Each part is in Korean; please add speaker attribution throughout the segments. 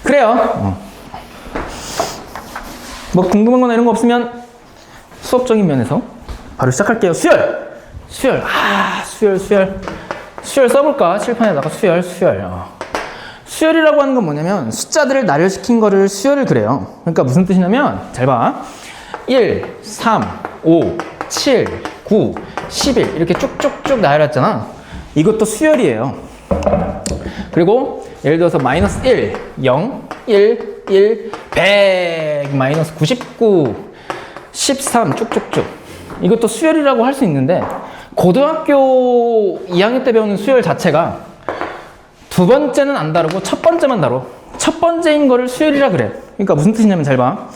Speaker 1: 그래요. 뭐 궁금한 거나 이런 거 없으면 수업적인 면에서 바로 시작할게요. 수열! 수열 써볼까? 칠판에다가 수열. 수열이라고 하는 건 뭐냐면 숫자들을 나열시킨 거를 수열을 그래요. 그러니까 무슨 뜻이냐면 잘 봐. 1, 3, 5, 7, 9, 11 이렇게 쭉쭉쭉 나열했잖아. 이것도 수열이에요. 그리고 예를 들어서 마이너스 1, 0, 1, 1, 100, 마이너스 99, 13 쭉쭉쭉. 이것도 수열이라고 할 수 있는데 고등학교 2학년 때 배우는 수열 자체가 두 번째는 안 다루고 첫 번째만 다뤄. 첫 번째인 거를 수열이라 그래. 그러니까 무슨 뜻이냐면 잘 봐.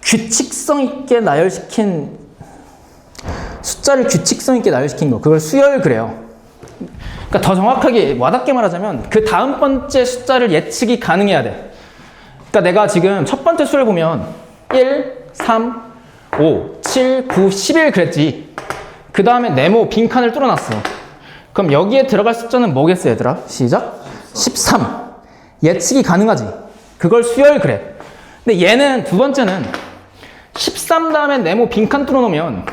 Speaker 1: 규칙성 있게 나열시킨 숫자를 규칙성 있게 나열시킨 거 그걸 수열 그래요. 그러니까 더 정확하게 와닿게 말하자면 그 다음 번째 숫자를 예측이 가능해야 돼. 그러니까 내가 지금 첫 번째 수열 보면 1, 3, 5, 7, 9, 11 그랬지. 그 다음에 네모 빈칸을 뚫어놨어. 그럼 여기에 들어갈 숫자는 뭐겠어 얘들아? 시작. 13. 예측이 가능하지. 그걸 수열 그래. 근데 얘는 두 번째는 13 다음에 네모 빈칸 뚫어놓으면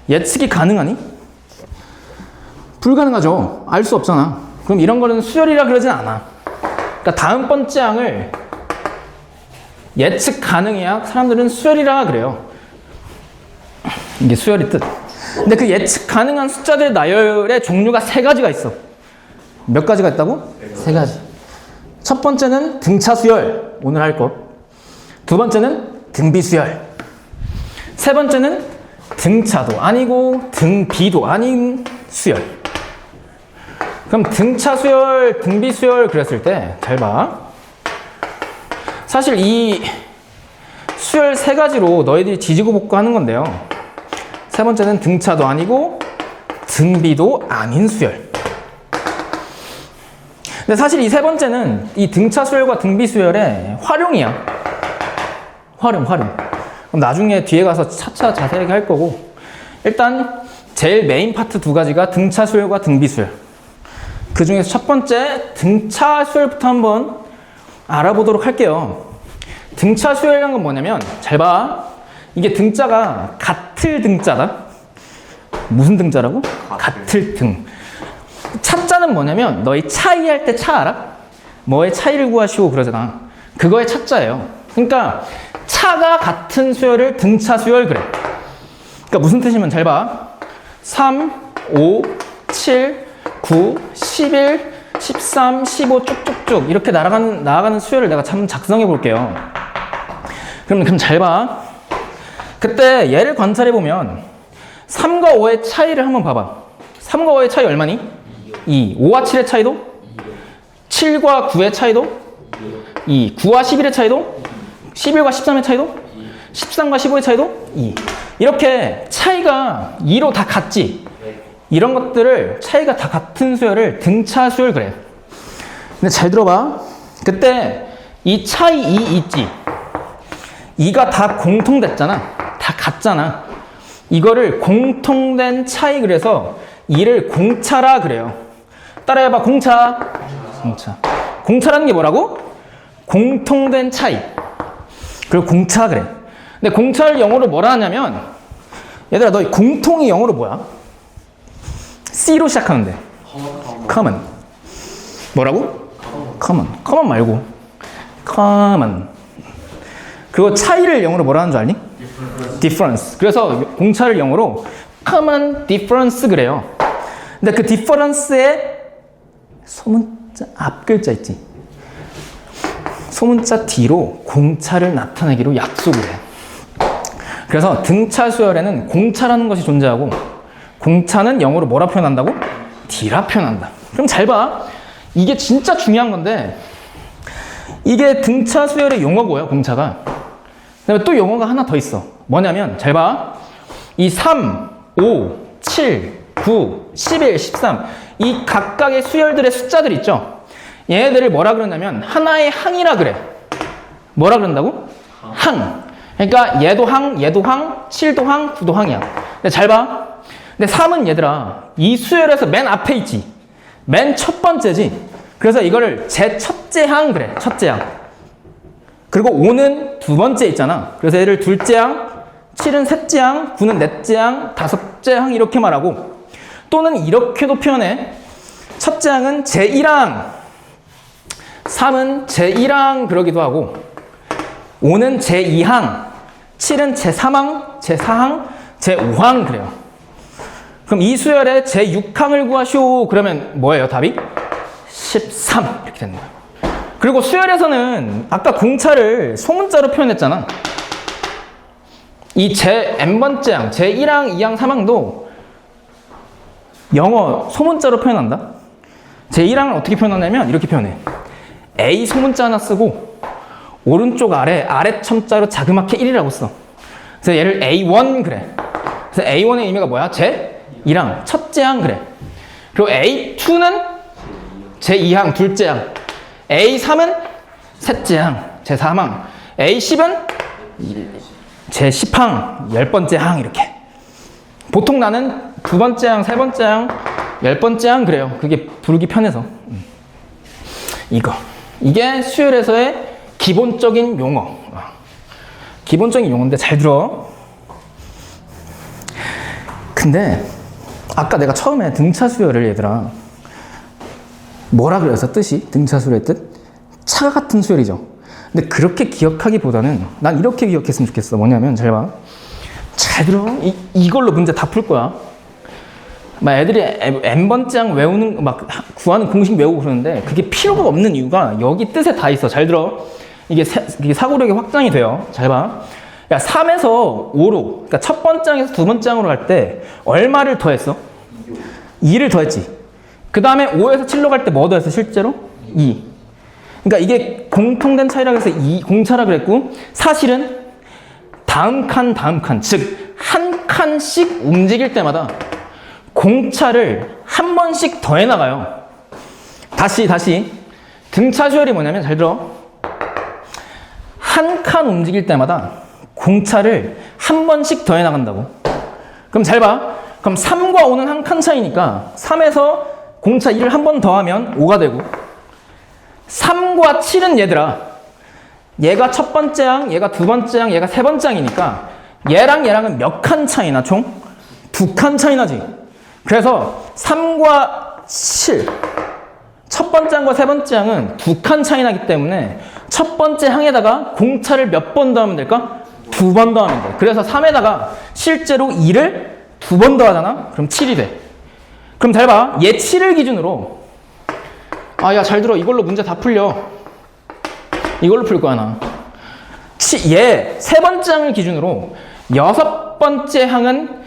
Speaker 1: 예측이 가능하니? 불가능하죠. 알 수 없잖아. 그럼 이런 거는 수열이라 그러진 않아. 그러니까 다음 번째 항을 예측 가능해야 사람들은 수열이라 그래요. 이게 수열의 뜻. 근데 그 예측 가능한 숫자들 나열의 종류가 세 가지가 있어. 몇 가지가 있다고? 세 가지. 첫 번째는 등차 수열. 오늘 할 거. 두 번째는 등비 수열. 세 번째는 등차도 아니고 등비도 아닌 수열. 그럼 등차 수열, 등비 수열 그랬을 때 잘 봐. 사실 이 수열 세 가지로 너희들이 지지고 볶고 하는 건데요. 세 번째는 등차도 아니고 등비도 아닌 수열. 근데 사실 이 세 번째는 이 등차 수열과 등비 수열의 활용이야. 활용. 그럼 나중에 뒤에 가서 차차 자세하게 할 거고 일단 제일 메인 파트 두 가지가 등차 수열과 등비 수열. 그 중에서 첫 번째 등차 수열부터 한번 알아보도록 할게요. 등차 수열이라는 건 뭐냐면 잘 봐. 이게 등자가 같을 등자다. 무슨 등자라고? 같을 등. 차자는 뭐냐면 너희 차이할 때 차 알아? 뭐의 차이를 구하시오 그러잖아. 그거의 차자예요. 그러니까 차가 같은 수열을 등차 수열 그래. 그러니까 무슨 뜻이면 잘 봐. 3, 5, 7, 9, 11, 13, 15 쭉쭉쭉 이렇게 나아가는 수열을 내가 참 작성해 볼게요. 그럼 잘 봐. 그때 얘를 관찰해 보면 3과 5의 차이를 한번 봐봐. 3과 5의 차이 얼마니? 2. 5와 7의 차이도? 7과 9의 차이도? 2. 9와 11의 차이도? 11과 13의 차이도? 13과 15의 차이도? 2. 이렇게 차이가 2로 다 같지? 이런 것들을 차이가 다 같은 수열을 등차 수열 그래. 근데 잘 들어봐. 그때 이 차이 2 있지? 2가 다 공통됐잖아. 다 같잖아. 이거를 공통된 차이 그래서 2를 공차라 그래요. 따라해봐. 공차. 공차라는 게 뭐라고? 공통된 차이. 그걸 공차 그래. 근데 공차를 영어로 뭐라 하냐면 얘들아 너 공통이 영어로 뭐야? C로 시작하는데 common. 뭐라고? common 말고 common. 그거 차이를 영어로 뭐라 하는 줄 알니? difference. 그래서 공차를 영어로 common difference 그래요. 근데 그 difference의 소문자 앞 글자 있지? 소문자 뒤로 공차를 나타내기로 약속을 해. 그래서 등차 수열에는 공차라는 것이 존재하고 공차는 영어로 뭐라 표현한다고? D라 표현한다. 그럼 잘 봐. 이게 진짜 중요한 건데 이게 등차 수열의 용어고요. 공차가. 그다음에 또 용어가 하나 더 있어. 뭐냐면 잘 봐. 이 3, 5, 7, 9, 11, 13 이 각각의 수열들의 숫자들 있죠? 얘네들을 뭐라 그러냐면 하나의 항이라 그래. 뭐라 그런다고? 항. 그러니까 얘도 항, 7도 항, 9도 항이야. 근데 잘 봐. 근데 3은 얘들아 이 수열에서 맨 앞에 있지. 맨 첫 번째지. 그래서 이거를 제 첫째 항 그래. 첫째 항. 그리고 5는 두 번째 있잖아. 그래서 얘를 둘째 항, 7은 셋째 항, 9는 넷째 항, 다섯째 항 이렇게 말하고 또는 이렇게도 표현해. 첫째 항은 제1항, 3은 제1항 그러기도 하고 5는 제2항, 7은 제3항, 제4항, 제5항 그래요. 그럼 이 수열의 제6항을 구하시오. 그러면 뭐예요? 답이? 13 이렇게 되는 거예요. 그리고 수열에서는 아까 공차를 소문자로 표현했잖아. 이 제 n번째 항, 제1항, 2항, 3항도 영어 소문자로 표현한다. 제1항을 어떻게 표현하냐면 이렇게 표현해. A 소문자 하나 쓰고 오른쪽 아래 첨자로 자그맣게 1이라고 써. 그래서 얘를 A1 그래. 그래서 A1의 의미가 뭐야? 제1항, 첫째 항 그래. 그리고 A2는 제2항, 둘째 항. A3은 셋째 항, 제3항. A10은 제10항, 10번째 항 이렇게. 보통 나는 두 번째 항, 세 번째 항, 10번째 항 그래요. 그게 부르기 편해서. 이게 수열에서의 기본적인 용어. 기본적인 용어인데 잘 들어. 근데 아까 내가 처음에 등차 수열을 얘들아 뭐라 그래서 뜻이? 등차 수열의 뜻? 차가 같은 수열이죠. 근데 그렇게 기억하기보다는 난 이렇게 기억했으면 좋겠어. 뭐냐면 잘 봐. 잘 들어. 이걸로 문제 다 풀 거야. 막 애들이 n번째 항 외우는 막 구하는 공식 외우고 그러는데 그게 필요가 없는 이유가 여기 뜻에 다 있어. 잘 들어. 이게 사고력이 확장이 돼요. 잘 봐. 야, 3에서 5로, 그러니까 첫 번째 항에서 두 번째 항으로 갈 때 얼마를 더했어? 2를 더했지. 그 다음에 5에서 7로 갈 때 뭐 더했어? 실제로? 2. 그러니까 이게 공통된 차이라고 해서 공차라 그랬고 사실은 다음 칸, 즉 한 칸씩 움직일 때마다 공차를 한 번씩 더해 나가요. 다시. 등차 수열이 뭐냐면 잘 들어. 한 칸 움직일 때마다 공차를 한 번씩 더해 나간다고. 그럼 잘 봐. 그럼 3과 5는 한 칸 차이니까 3에서 공차 1을 한 번 더하면 5가 되고 3과 7은 얘들아 얘가 첫 번째 항, 얘가 두 번째 항, 얘가 세 번째 항이니까 얘랑은 몇 칸 차이나 총? 2칸 차이 나지. 그래서 3과 7 첫 번째 항과 세 번째 항은 2칸 차이 나기 때문에 첫 번째 항에다가 공차를 몇 번 더하면 될까? 2번 더하면 돼. 그래서 3에다가 실제로 2를 2번 더하잖아? 그럼 7이 돼. 그럼 잘 봐. 얘 7을 기준으로 야 잘 들어. 이걸로 문제 다 풀려. 이걸로 풀 거야 나. 얘 세 번째 항을 기준으로 여섯 번째 항은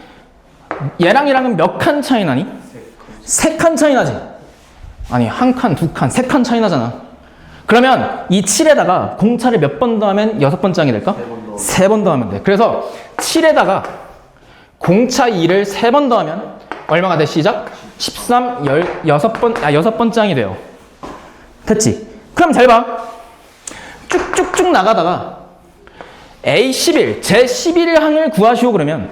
Speaker 1: 얘랑은 몇 칸 차이 나니? 3칸 차이 나지. 아니 한 칸, 두 칸, 3칸 차이 나잖아. 그러면 이 7에다가 공차를 몇 번 더하면 여섯 번째 항이 될까? 3번 더하면 돼. 그래서 7에다가 공차 2를 3번 더하면 얼마가 돼? 시작? 13, 여섯 번째 항이 돼요. 됐지? 그럼 잘 봐. 쭉쭉쭉 나가다가 A11, 제11항을 구하시오 그러면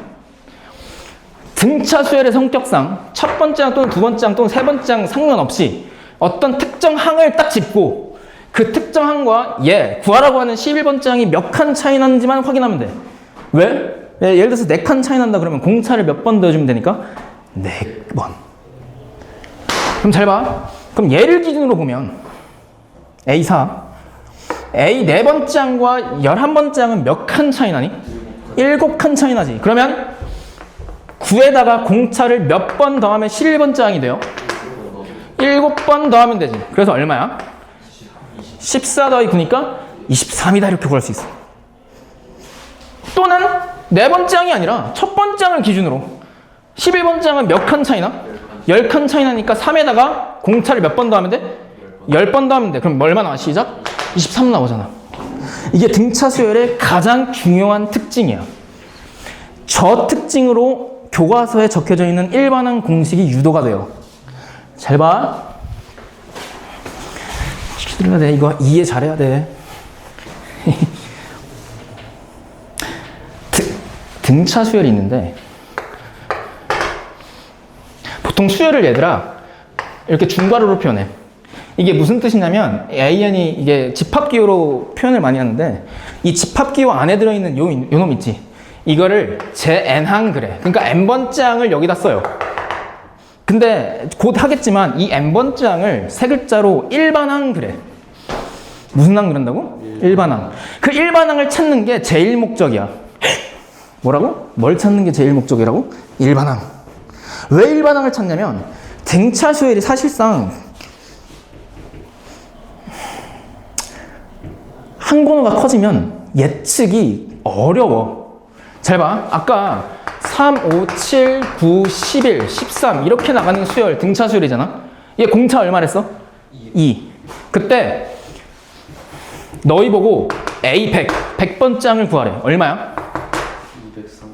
Speaker 1: 등차 수열의 성격상 첫 번째 항 또는 두 번째 항 또는 세 번째 항 상관없이 어떤 특정 항을 딱 짚고 그 특정 항과 구하라고 하는 11번째 항이 몇 칸 차이 나는지만 확인하면 돼. 왜? 예를 들어서 4칸 차이 난다 그러면 공차를 몇 번 더해주면 되니까 4번. 그럼 잘 봐. 그럼 얘를 기준으로 보면 A4 A 4번째 항과 11번째 항은 몇 칸 차이 나니? 7칸 차이 나지. 그러면 9에다가 공차를 몇 번 더하면 11번째 항이 돼요? 7번 더하면 되지. 그래서 얼마야? 14 더하기 9니까 23이다 이렇게 구할 수 있어. 또는 4번째 항이 아니라 첫 번째 항을 기준으로 11번째 항은 몇 칸 차이 나? 10칸 차이 나니까 3에다가 공차를 몇 번 더하면 돼? 10번 더하면 돼. 그럼 얼마 나와? 시작? 23 나오잖아. 이게 등차 수열의 가장 중요한 특징이야. 저 특징으로 교과서에 적혀져 있는 일반항 공식이 유도가 돼요. 잘 봐. 들어야 돼. 이거 이해 잘해야 돼. 등차 수열이 있는데 보통 수열을 얘들아 이렇게 중괄호로 표현해. 이게 무슨 뜻이냐면 AN이 이게 집합기호로 표현을 많이 하는데 이 집합기호 안에 들어있는 요 놈 있지? 이거를 제 n항 그래. 그러니까 n번째 항을 여기다 써요. 근데 곧 하겠지만 이 n번째 항을 세 글자로 일반항 그래. 무슨 항 그런다고? 일반항. 그 일반항을 찾는 게 제일 목적이야. 뭐라고? 뭘 찾는 게 제일 목적이라고? 일반항. 왜 일반항을 찾냐면 등차 수열이 사실상 항번호가 커지면 예측이 어려워. 잘 봐. 아까 3, 5, 7, 9, 11, 13 이렇게 나가는 수열 등차 수열이잖아. 얘 공차 얼마랬어? 2. 그때 너희 보고 A100, 100번째 항을 구하래. 얼마야?
Speaker 2: 203.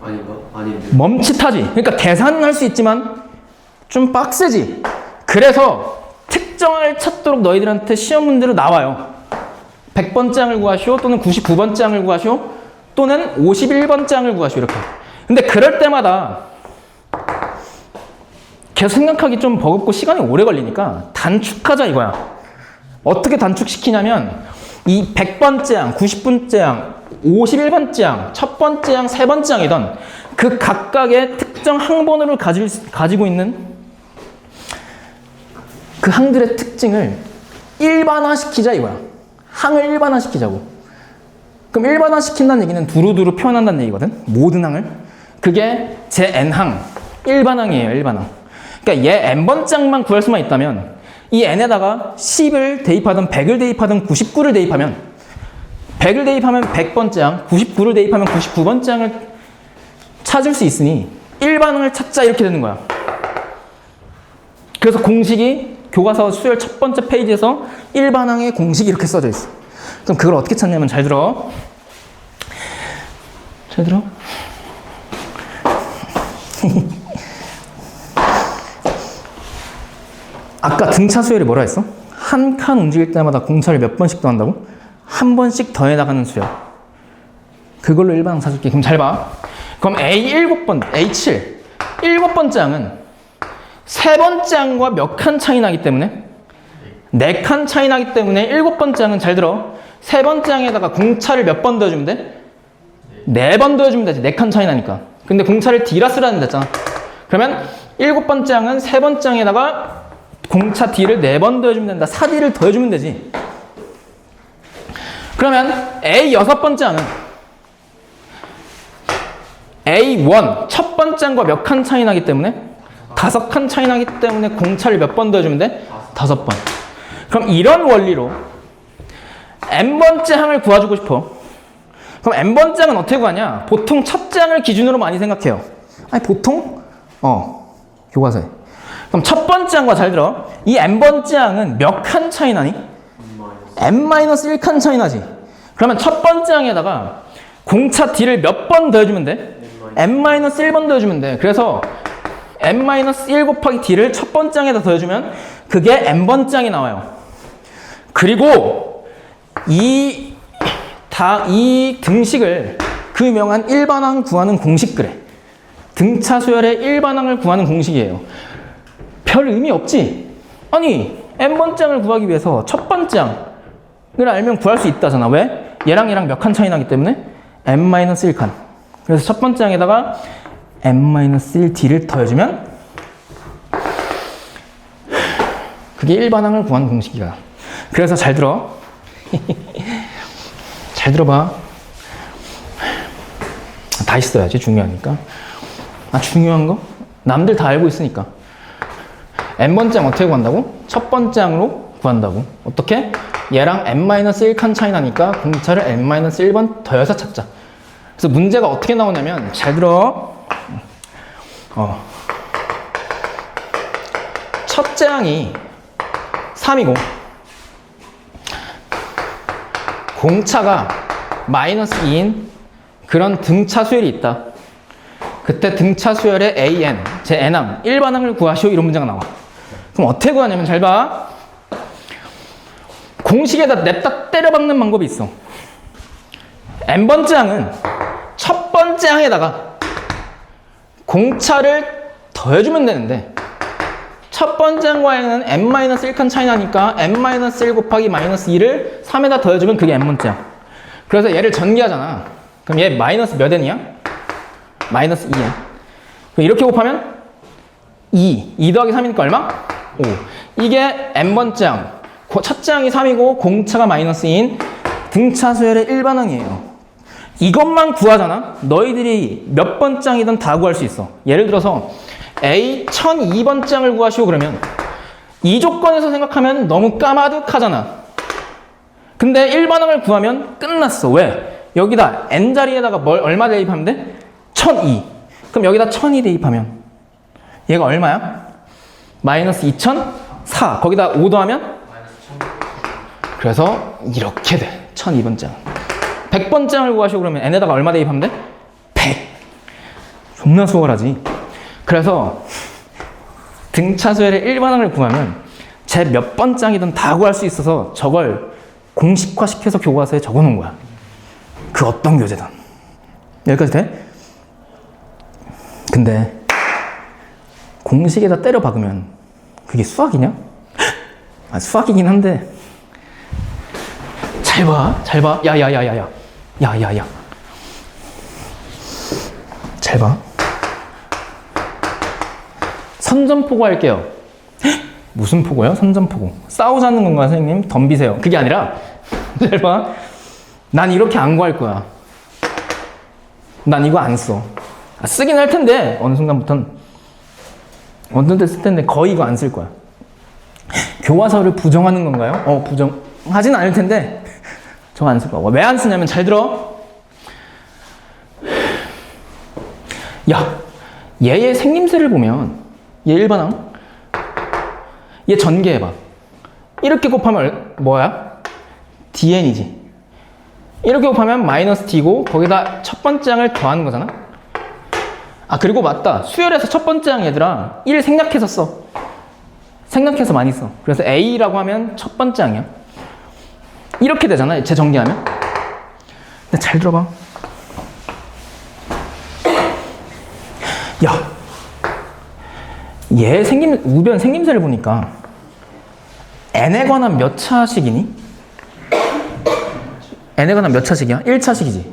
Speaker 2: 아닌가? 아닌데.
Speaker 1: 멈칫하지. 그러니까 계산은 할 수 있지만 좀 빡세지. 그래서 특정을 찾도록 너희들한테 시험 문제로 나와요. 100번째 항을 구하시오, 또는 99번째 항을 구하시오, 또는 51번째 항을 구하시오, 이렇게. 근데 그럴 때마다 계속 생각하기 좀 버겁고 시간이 오래 걸리니까 단축하자 이거야. 어떻게 단축시키냐면 이 100번째 항, 90번째 항, 51번째 항, 첫 번째 항, 세 번째 항이던 그 각각의 특정 항번호를 가지고 있는 그 항들의 특징을 일반화시키자 이거야. 항을 일반화시키자고. 그럼 일반화시킨다는 얘기는 두루두루 표현한다는 얘기거든. 모든 항을. 그게 제 n항, 일반항이에요. 일반항. 그러니까 얘 n번째 항만 구할 수만 있다면 이 n에다가 10을 대입하든 100을 대입하든 99를 대입하면 100을 대입하면 100번째 항, 99를 대입하면 99번째 항을 찾을 수 있으니 일반항을 찾자 이렇게 되는 거야. 그래서 공식이 교과서 수열 첫 번째 페이지에서 일반항의 공식이 이렇게 써져 있어. 그럼 그걸 어떻게 찾냐면 잘 들어. 잘 들어. 아까 등차 수열이 뭐라 했어? 한 칸 움직일 때마다 공차를 몇 번씩 더한다고? 한 번씩 더해 나가는 수열. 그걸로 일반항 찾을게. 그럼 잘 봐. 그럼 A7 7번째 항은 세 번째 항과 몇 칸 차이 나기 때문에 4칸 차이 나기 때문에 7번째 항은 잘 들어. 세 번째 항에다가 공차를 몇 번 더해주면 돼? 4번 더해주면 되지. 4칸 차이 나니까. 근데 공차를 D라 쓰라는 데잖아. 그러면 7번째 항은 세 번째 항에다가 공차 D를 4번 더해주면 된다. 4D를 더해주면 되지. 그러면 A 6번째 항은 A1 첫 번째 항과 몇 칸 차이 나기 때문에 5칸 차이 나기 때문에 공차를 몇 번 더해주면 돼? 5번. 그럼 이런 원리로 n번째 항을 구해주고 싶어. 그럼 n번째 항은 어떻게 구하냐? 보통 첫째 항을 기준으로 많이 생각해요. 아니 보통? 교과서에. 그럼 첫 번째 항과 잘 들어. 이 n번째 항은 몇 칸 차이 나니? n-1칸 차이 나지. 그러면 첫 번째 항에다가 공차 D를 몇 번 더해주면 돼? n-1번 더해주면 돼. 그래서 n-1 곱하기 D를 첫 번째 항에다 더해주면 그게 n번째 항이 나와요. 그리고 이 등식을 그 유명한 일반항 구하는 공식 그래. 등차 수열의 일반항을 구하는 공식이에요. 별 의미 없지? 아니 n번째 항을 구하기 위해서 첫 번째 항을 알면 구할 수 있다잖아. 왜? 얘랑 몇 칸 차이 나기 때문에 n-1칸. 그래서 첫 번째 항에다가 n-1D를 더해주면 그게 일반항을 구하는 공식이야. 그래서 잘 들어. 잘 들어봐. 다 있어야지. 중요하니까. 중요한 거? 남들 다 알고 있으니까. n번째 항 어떻게 구한다고? 첫 번째 항으로 구한다고. 어떻게? 얘랑 n-1칸 차이 나니까 공차를 n-1번 더해서 찾자. 그래서 문제가 어떻게 나오냐면 잘 들어. 첫째 항이 3이고 공차가 -2인 그런 등차 수열이 있다. 그때 등차 수열의 AN, 제 n항, 일반항을 구하시오. 이런 문제가 나와. 그럼 어떻게 구하냐면 잘 봐. 공식에다 냅다 때려박는 방법이 있어. n번째 항은 첫 번째 항에다가 공차를 더해주면 되는데 첫 번째과에는 n-1칸 차이 나니까 n-1 곱하기 마이너스 2를 3에다 더해주면 그게 n번째야. 그래서 얘를 전개하잖아. 그럼 얘 마이너스 몇 n이야? 마이너스 2n. 그럼 이렇게 곱하면 2 더하기 3이니까 얼마? 5. 이게 n번째 항. 첫째 항이 3이고 공차가 마이너스 2인 등차 수열의 일반항이에요. 이것만 구하잖아. 너희들이 몇 번째 항이든 다 구할 수 있어. 예를 들어서 A 1002번째 항을 구하시오 그러면 이 조건에서 생각하면 너무 까마득하잖아. 근데 일반항을 구하면 끝났어. 왜? 여기다 n자리에다가 얼마 대입하면 돼? 1002. 그럼 여기다 1002 대입하면 얘가 얼마야? 마이너스 2004. 거기다 5 더하면? 그래서 이렇게 돼. 1002번째 항. 100번째 항을 구하시오 그러면 n에다가 얼마 대입하면 돼? 100. 존나 수월하지. 그래서 등차 수열의 일반항을 구하면 제 몇 번째 항이든 다 구할 수 있어서 저걸 공식화시켜서 교과서에 적어놓은 거야. 그 어떤 교재든. 여기까지 돼? 근데 공식에다 때려 박으면 그게 수학이냐? 아, 수학이긴 한데 잘 봐. 야야야야야. 잘 봐. 선전포고 할게요. 무슨 포고요? 선전포고. 싸우자는 건가요, 선생님? 덤비세요. 그게 아니라 잘 봐. 난 이렇게 안 구할 거야. 난 이거 안 써. 쓰긴 할 텐데 어느 순간부터는 어떤 때 쓸 텐데 거의 이거 안 쓸 거야. 교과서를 부정하는 건가요? 부정하진 않을 텐데 저거 안 쓸 거야. 왜 안 쓰냐면 잘 들어. 야, 얘의 생김새를 보면 얘 일반항 얘 전개해봐. 이렇게 곱하면 뭐야? dn이지. 이렇게 곱하면 마이너스 t고 거기다 첫 번째 항을 더하는 거잖아. 아, 그리고 맞다. 수열에서 첫 번째 항 얘들아 1 생략해서 써. 생략해서 많이 써. 그래서 a라고 하면 첫 번째 항이야. 이렇게 되잖아. 재정리하면. 근데 잘 들어봐. 야, 얘 우변 생김새를 보니까 n에 관한 몇 차식이니? n에 관한 몇 차식이야? 1차식이지.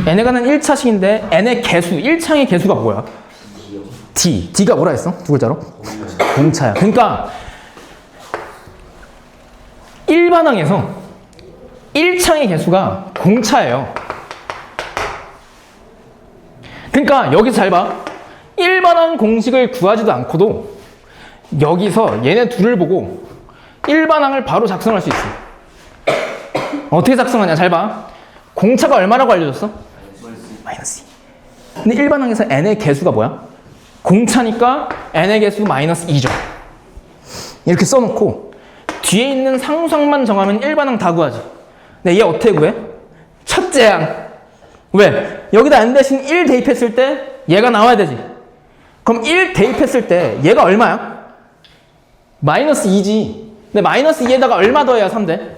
Speaker 1: n에 관한 1차식인데 n의 개수, 1창의 개수가 뭐야? d. d가 뭐라 했어? 두 글자로? 공차야. 그러니까 일반항에서 1창의 개수가 공차예요. 그러니까 여기서 잘 봐. 일반항 공식을 구하지도 않고도 여기서 얘네 둘을 보고 일반항을 바로 작성할 수 있어. 어떻게 작성하냐? 잘 봐. 공차가 얼마라고 알려줬어? 마이너스 2. 근데 일반항에서 n의 개수가 뭐야? 공차니까 n의 개수 마이너스 2죠. 이렇게 써놓고 뒤에 있는 상수항만 정하면 일반항 다 구하지. 근데 얘 어떻게 구해? 첫째 항. 왜? 여기다 n 대신 1 대입했을 때 얘가 나와야 되지. 그럼 1 대입했을 때 얘가 얼마야? 마이너스 2지. 근데 마이너스 2에다가 얼마 더해야 3대?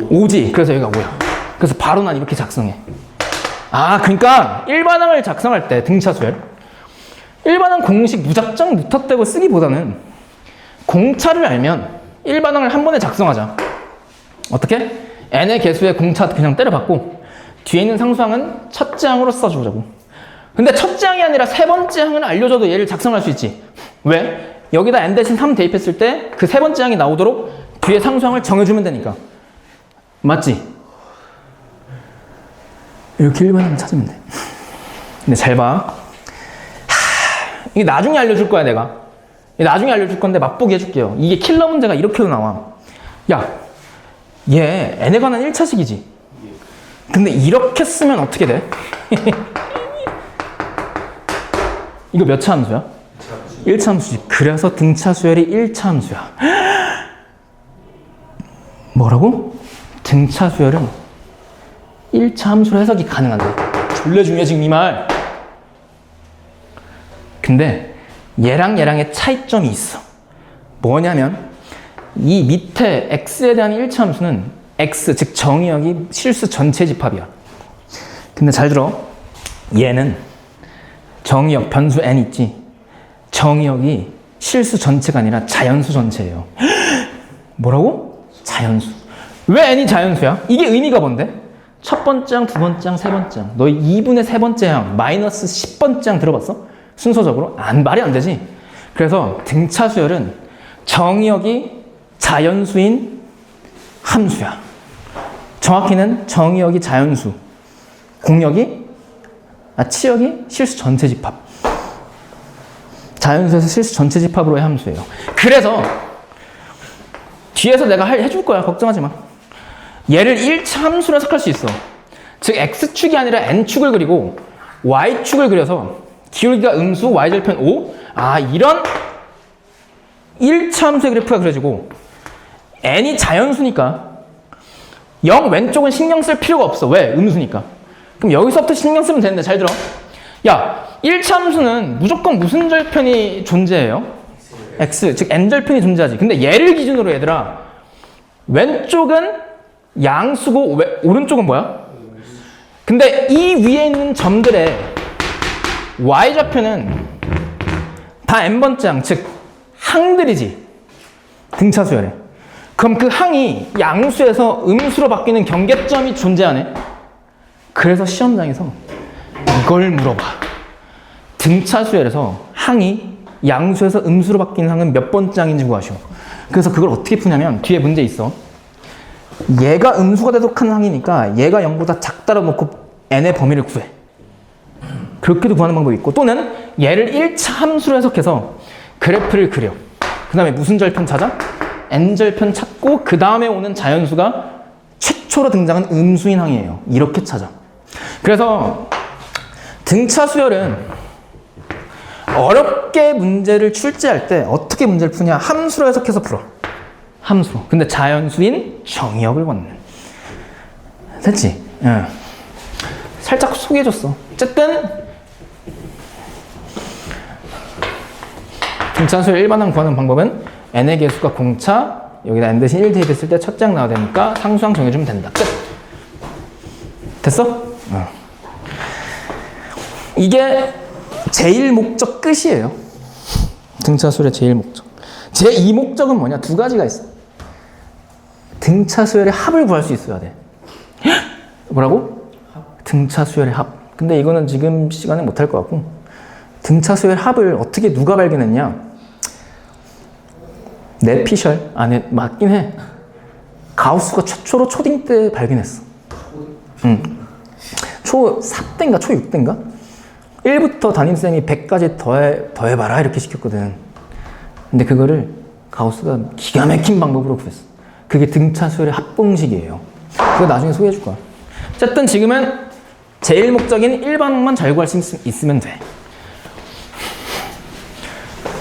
Speaker 1: 5지. 그래서 여기가 5야. 그래서 바로 난 이렇게 작성해. 아, 그러니까 일반항을 작성할 때 등차수열 일반항 공식 무작정 무턱대고 쓰기보다는 공차를 알면 일반항을 한 번에 작성하자. 어떻게? n의 개수의 공차 그냥 때려박고 뒤에 있는 상수항은 첫째 항으로 써주자고. 근데 첫째 항이 아니라 세 번째 항을 알려줘도 얘를 작성할 수 있지. 왜? 여기다 n 대신 3 대입했을 때 그 세 번째 항이 나오도록 뒤에 상수항을 정해주면 되니까. 맞지? 이렇게 일반항을 찾으면 돼. 근데 잘 봐. 이게 나중에 알려줄 거야, 내가. 나중에 알려줄 건데 맛보기 해줄게요. 이게 킬러 문제가 이렇게도 나와. 야, 얘 n에 관한 1차식이지. 근데 이렇게 쓰면 어떻게 돼? 이거 몇 차 함수야? 1차 함수지. 그래서 등차 수열이 1차 함수야. 뭐라고? 등차 수열은 1차 함수로 해석이 가능한데. 졸래 중요해 지금 이 말. 근데 얘랑 얘랑의 차이점이 있어. 뭐냐면 이 밑에 x에 대한 1차 함수는 x, 즉 정의역이 실수 전체 집합이야. 근데 잘 들어. 얘는 정의역 변수 n 있지. 정의역이 실수 전체가 아니라 자연수 전체예요. 뭐라고? 자연수. 왜 n이 자연수야? 이게 의미가 뭔데? 첫 번째 항, 두 번째 항, 세 번째 항. 너희 2분의 세 번째 항, 마이너스 10번째 항 들어봤어? 순서적으로? 말이 안 되지. 그래서 등차 수열은 정의역이 자연수인 함수야. 정확히는 정의역이 자연수, 치역이 실수 전체 집합. 자연수에서 실수 전체 집합으로의 함수예요. 그래서 뒤에서 내가 해줄 거야. 걱정하지 마. 얘를 1차 함수로 해석할 수 있어. 즉 x축이 아니라 n축을 그리고 y축을 그려서 기울기가 음수, y절편 5. 이런 1차 함수의 그래프가 그려지고 n이 자연수니까 0 왼쪽은 신경 쓸 필요가 없어. 왜? 음수니까. 그럼 여기서부터 신경 쓰면 되는데 잘 들어. 야, 1차 함수는 무조건 무슨 절편이 존재해요? x, 즉 n절편이 존재하지. 근데 얘를 기준으로 얘들아, 왼쪽은 양수고 오른쪽은 뭐야? 근데 이 위에 있는 점들의 y좌표는 다 n번째 항, 즉 항들이지. 등차 수열에. 그럼 그 항이 양수에서 음수로 바뀌는 경계점이 존재하네. 그래서 시험장에서 이걸 물어봐. 등차 수열에서 항이 양수에서 음수로 바뀌는 항은 몇 번째 항인지 구하시오. 그래서 그걸 어떻게 푸냐면 뒤에 문제 있어. 얘가 음수가 되도록 하는 항이니까 얘가 0보다 작다고 놓고 n의 범위를 구해. 그렇게도 구하는 방법이 있고, 또는 얘를 1차 함수로 해석해서 그래프를 그려. 그 다음에 무슨 절편 찾아? n절편 찾고 그 다음에 오는 자연수가 최초로 등장한 음수인 항이에요. 이렇게 찾아. 그래서 등차 수열은 어렵게 문제를 출제할 때 어떻게 문제를 푸냐? 함수로 해석해서 풀어. 함수로. 근데 자연수인 정의역을 걷는. 됐지? 응. 살짝 소개해줬어. 어쨌든 등차 수열 일반항 구하는 방법은 n의 개수가 공차, 여기다 n 대신 1 대입했을 때 첫째 항 나와야 되니까 상수항 정해주면 된다. 끝. 됐어? 이게 제일 목적 끝이에요. 등차 수열의 제일 목적. 제2 목적은 뭐냐? 두 가지가 있어. 등차 수열의 합을 구할 수 있어야 돼. 뭐라고? 등차 수열의 합. 근데 이거는 지금 시간에 못할 것 같고, 등차 수열 합을 어떻게 누가 발견했냐? 네피셜 안에 맞긴 해. 가우스가 최초로 초딩 때 발견했어. 초 4대인가 초 6대인가? 1부터 담임쌤이 100까지 더해봐라 이렇게 시켰거든. 근데 그거를 가우스가 기가 막힌 방법으로 구했어. 그게 등차 수열의 합공식이에요. 그거 나중에 소개해줄 거야. 어쨌든 지금은 제일 목적인 일반항만 잘 구할 수 있으면 돼.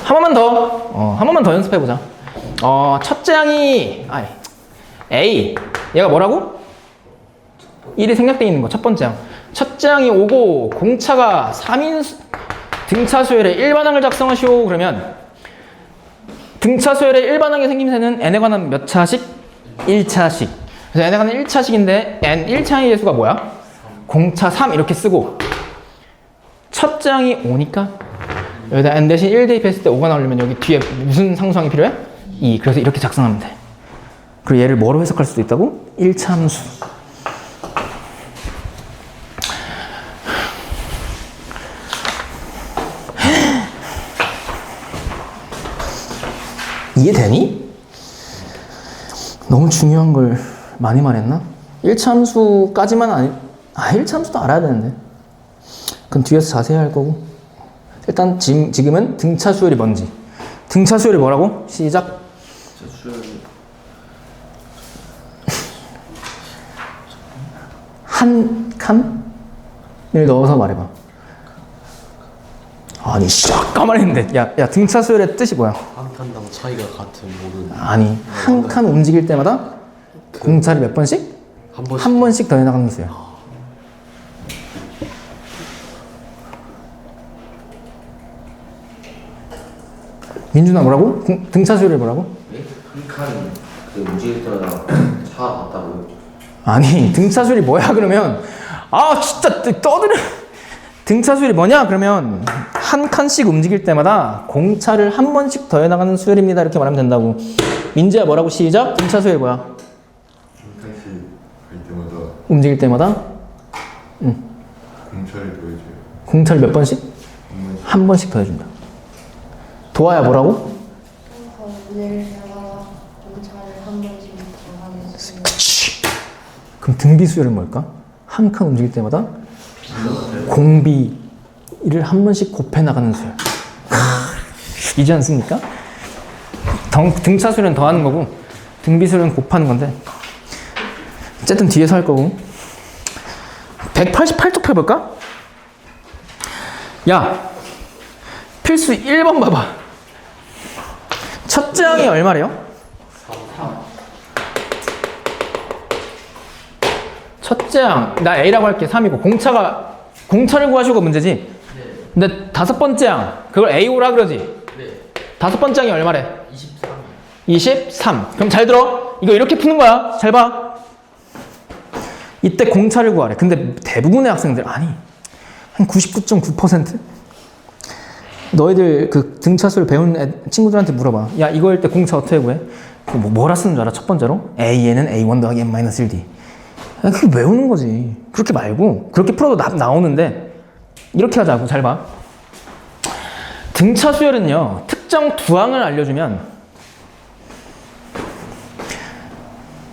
Speaker 1: 한 번만 더 연습해보자. 첫째 항이 A, 얘가 뭐라고? 1이 생략되어 있는 거, 첫 번째 항. 첫째 항이 오고 공차가 3인 등차 수열의 일반항을 작성하시오. 그러면 등차 수열의 일반항이 생긴 새는 n에 관한 몇 차식? 1차식. 그래서 n에 관한 1차식인데 n 1차의 예수가 뭐야? 공차 3 이렇게 쓰고, 첫째 항이 5니까 여기다 n 대신 1 대입했을 때 5가 나오려면 여기 뒤에 무슨 상수항이 필요해? 2. 그래서 이렇게 작성하면 돼. 그리고 얘를 뭐로 해석할 수도 있다고? 1차 함수. 이해되니? 너무 중요한 걸 많이 말했나? 1차 함수까지만 1차 함수도 알아야 되는데. 그럼 뒤에서 자세히 할 거고. 일단 지금은 등차 수열이 뭔지. 등차 수열이 뭐라고? 시작. 한 칸을 넣어서 말해봐. 아니 가만히 있는데. 야 등차 수열의 뜻이 뭐야?
Speaker 2: 한 칸당 차이가 같은 모든.
Speaker 1: 아니 한 칸 움직일 때마다 공차를 몇 번씩? 한 번씩 더해 나가는 수야. 민준아 뭐라고? 등차 수열이 뭐라고?
Speaker 2: 한 칸 움직일 때마다 차가 같다고요?
Speaker 1: 아니 등차 수열이 뭐야 그러면 진짜 떠들어. 등차 수열이 뭐냐 그러면 한 칸씩 움직일 때마다 공차를 한 번씩 더해 나가는 수열입니다. 이렇게 말하면 된다고. 민재야 뭐라고 시작? 등차 수열 뭐야?
Speaker 3: 칸씩 갈 때마다
Speaker 1: 움직일 때마다
Speaker 3: 공차를 더해줘요.
Speaker 1: 공차를 몇 번씩?
Speaker 3: 한 번씩.
Speaker 1: 한 번씩 더해준다. 도화야 뭐라고?
Speaker 4: 내려다가 공차를 한 번씩 정하겠습니다.
Speaker 1: 그치. 그럼 등비 수열은 뭘까? 한 칸 움직일 때마다 공비를 한 번씩 곱해 나가는 수열. 이지 않습니까? 등차 수열은 더하는 거고 등비 수열은 곱하는 건데 어쨌든 뒤에서 할 거고. 188쪽 펴볼까? 야 필수 1번 봐봐. 첫째 항이 얼마래요? 첫째 항, 나 A라고 할게. 3이고 공차를 구하시고 문제지? 근데 다섯 번째 항, 그걸 A5라 그러지? 다섯 번째 항이 얼마래? 23. 그럼 잘 들어. 이거 이렇게 푸는 거야. 잘 봐. 이때 공차를 구하래. 근데 대부분의 학생들, 아니, 한 99.9%? 너희들 그 등차수를 배운 친구들한테 물어봐. 야, 이거 할 때 공차 어떻게 구해? 뭐라 쓰는 줄 알아? 첫 번째로? A에는 A1 더하기 N-1D. 그거 외우는 거지. 그렇게 말고, 그렇게 풀어도 나오는데, 이렇게 하자고. 잘 봐. 등차 수열은요, 특정 두 항을 알려주면,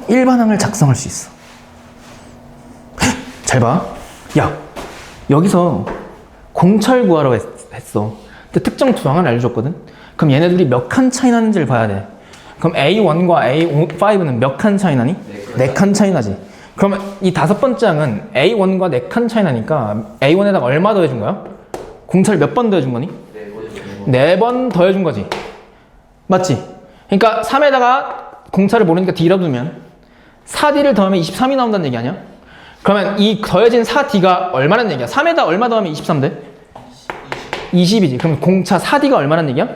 Speaker 1: 일반항을 작성할 수 있어. 잘 봐. 야, 여기서 공차를 구하라고 했어. 근데 특정 두 항을 알려줬거든? 그럼 얘네들이 몇 칸 차이 나는지를 봐야 돼. 그럼 A1과 A5는 몇 칸 차이 나니? 4칸 차이 나지. 그러면 이 다섯 번째 항은 A1과 4칸 차이 나니까 A1에다가 얼마 더해준 거야? 공차를 몇 번 더해준 거니? 4번 더해준 거지. 맞지? 그러니까 3에다가 공차를 모르니까 D라고 두면 4D를 더하면 23이 나온다는 얘기 아니야? 그러면 이 더해진 4D가 얼마란 얘기야? 3에다 얼마 더하면 23 돼? 20이지. 그럼 공차 4D가 얼마란 얘기야?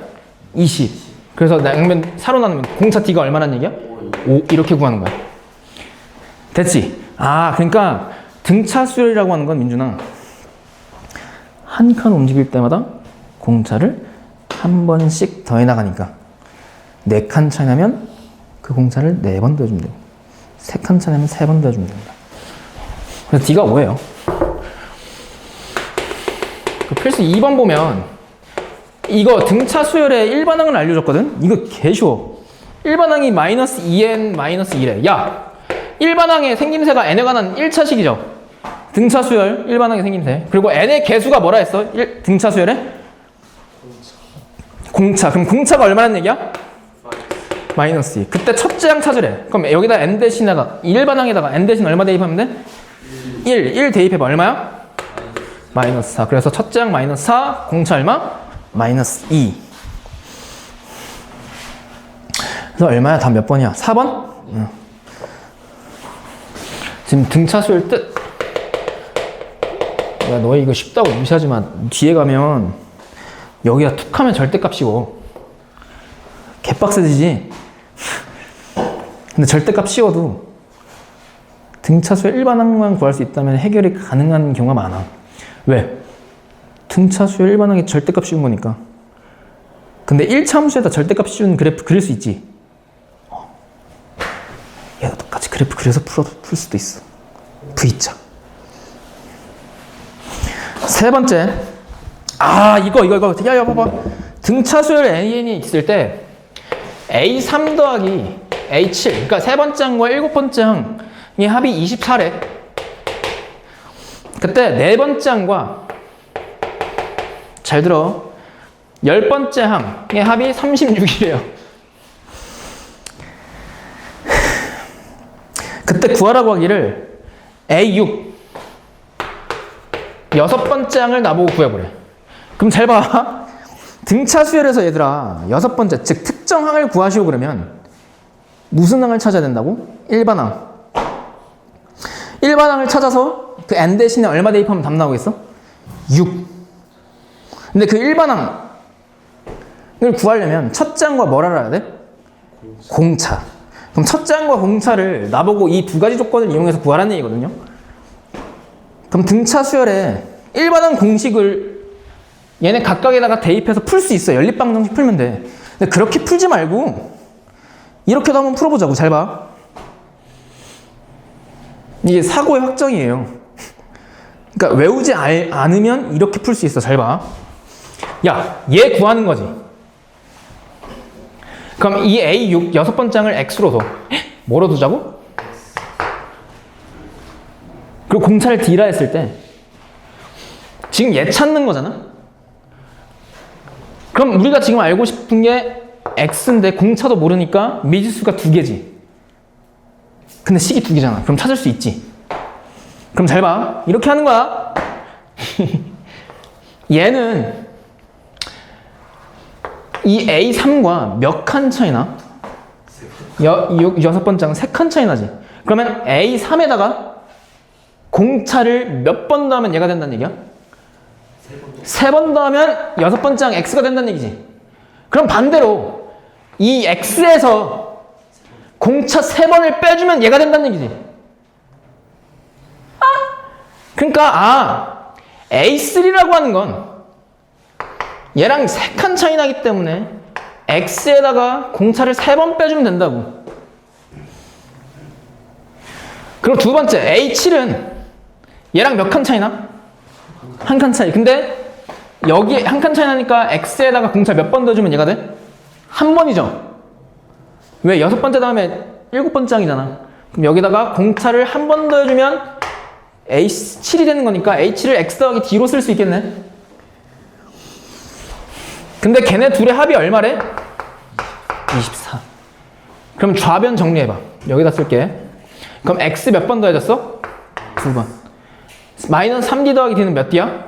Speaker 1: 20. 그래서 양면 4로 나누면 공차 D가 얼마란 얘기야? 5. 이렇게 구하는 거야. 됐지? 아, 그러니까 등차 수열이라고 하는 건 민준아, 한 칸 움직일 때마다 공차를 한 번씩 더해 나가니까 4칸 차이 나면 그 공차를 4번 더해주면 되고 3칸 차이 나면 3번 더해주면 됩니다. 그래서 D가 5예요. 그 필수 2번 보면 이거 등차 수열의 일반항을 알려줬거든? 이거 개 쉬워. 일반항이 마이너스 2n 마이너스 1에. 야, 일반항의 생김새가 n에 관한 1차식이죠. 등차 수열 일반항의 생김새. 그리고 n의 개수가 뭐라 했어? 등차 수열에? 공차. 그럼 공차가 얼마란 얘기야? 마이너스 2. 그때 첫째 항 찾으래. 그럼 여기다 n 대신에다가 일반항에다가 n 대신 얼마 대입하면 돼? 1 대입해봐. 얼마야? 마이너스 4. 그래서 첫째 항 마이너스 4, 공차 얼마? 마이너스 2. 그래서 얼마야? 답 몇 번이야? 4번? 응. 지금 등차 수열 뜻. 야, 너희 이거 쉽다고 무시하지 마. 뒤에 가면 여기가 툭 하면 절대값 씌워. 개빡세지지? 근데 절대값 씌워도 등차수의 일반항만 구할 수 있다면 해결이 가능한 경우가 많아. 왜? 등차수의 일반항이 절대값 씌운 거니까. 근데 1차 함수에다 절대값 씌운 그래프 그릴 수 있지. 얘도 똑같이 그래프 그려서 풀 수도 있어. V자. 세 번째. 아, 이거. 야, 봐봐. 등차수열 AN이 있을 때 A3 더하기 A7. 그러니까 세 번째 항과 일곱 번째 항의 합이 24래. 그때 네 번째 항과 잘 들어. 10번째 항의 합이 36이래요. 그때 구하라고 하기를 A6 여섯 번째 항을 나보고 구해보래. 그럼 잘 봐. 등차 수열에서 얘들아 여섯 번째 즉 특정 항을 구하시오 그러면 무슨 항을 찾아야 된다고? 일반항. 일반항을 찾아서 그 n 대신에 얼마 대입하면 답 나오겠어? 6. 근데 그 일반항을 구하려면 첫째 항과 뭘 알아야 돼? 공차. 그럼 첫째 항과 공차를 나보고 이 두 가지 조건을 이용해서 구하라는 얘기거든요. 그럼 등차 수열에 일반항 공식을 얘네 각각에다가 대입해서 풀 수 있어. 연립방정식 풀면 돼. 근데 그렇게 풀지 말고 이렇게도 한번 풀어보자고. 잘 봐. 이게 사고의 확정이에요. 그러니까 외우지 않으면 이렇게 풀 수 있어. 잘 봐. 야, 얘 구하는 거지. 그럼 이 A 6번째 항을 X로 둬. 뭐로 두자고? 그리고 공차를 D라 했을 때 지금 얘 찾는 거잖아? 그럼 우리가 지금 알고 싶은 게 X인데 공차도 모르니까 미지수가 2개지. 근데 식이 2개잖아. 그럼 찾을 수 있지. 그럼 잘 봐. 이렇게 하는 거야. 얘는 이 A3과 몇 칸 차이나? 6번째 항은 3칸 차이 나지. 그러면 A3에다가 공차를 몇 번 더하면 얘가 된다는 얘기야? 3번 더하면 6번째 항 X가 된다는 얘기지. 그럼 반대로 이 X에서 공차 3번을 빼주면 얘가 된다는 얘기지. 그러니까 A3라고 하는 건 얘랑 3칸 차이 나기 때문에 X에다가 공차를 3번 빼주면 된다고. 그리고 두 번째 A7은 얘랑 몇 칸 차이 나? 1칸 차이. 근데 여기 1칸 차이 나니까 X에다가 공차 몇 번 더주면 얘가 돼? 한 번이죠. 왜? 6번째 다음에 7번째 항이잖아. 그럼 여기다가 공차를 한 번 더 해주면 A7이 되는 거니까 A7을 X 더하기 D로 쓸 수 있겠네. 근데 걔네 둘의 합이 얼마래? 24. 그럼 좌변 정리해봐. 여기다 쓸게. 그럼 X 몇 번 더해졌어? 2번. 마이너스 3D 더하기 D는 몇 D야?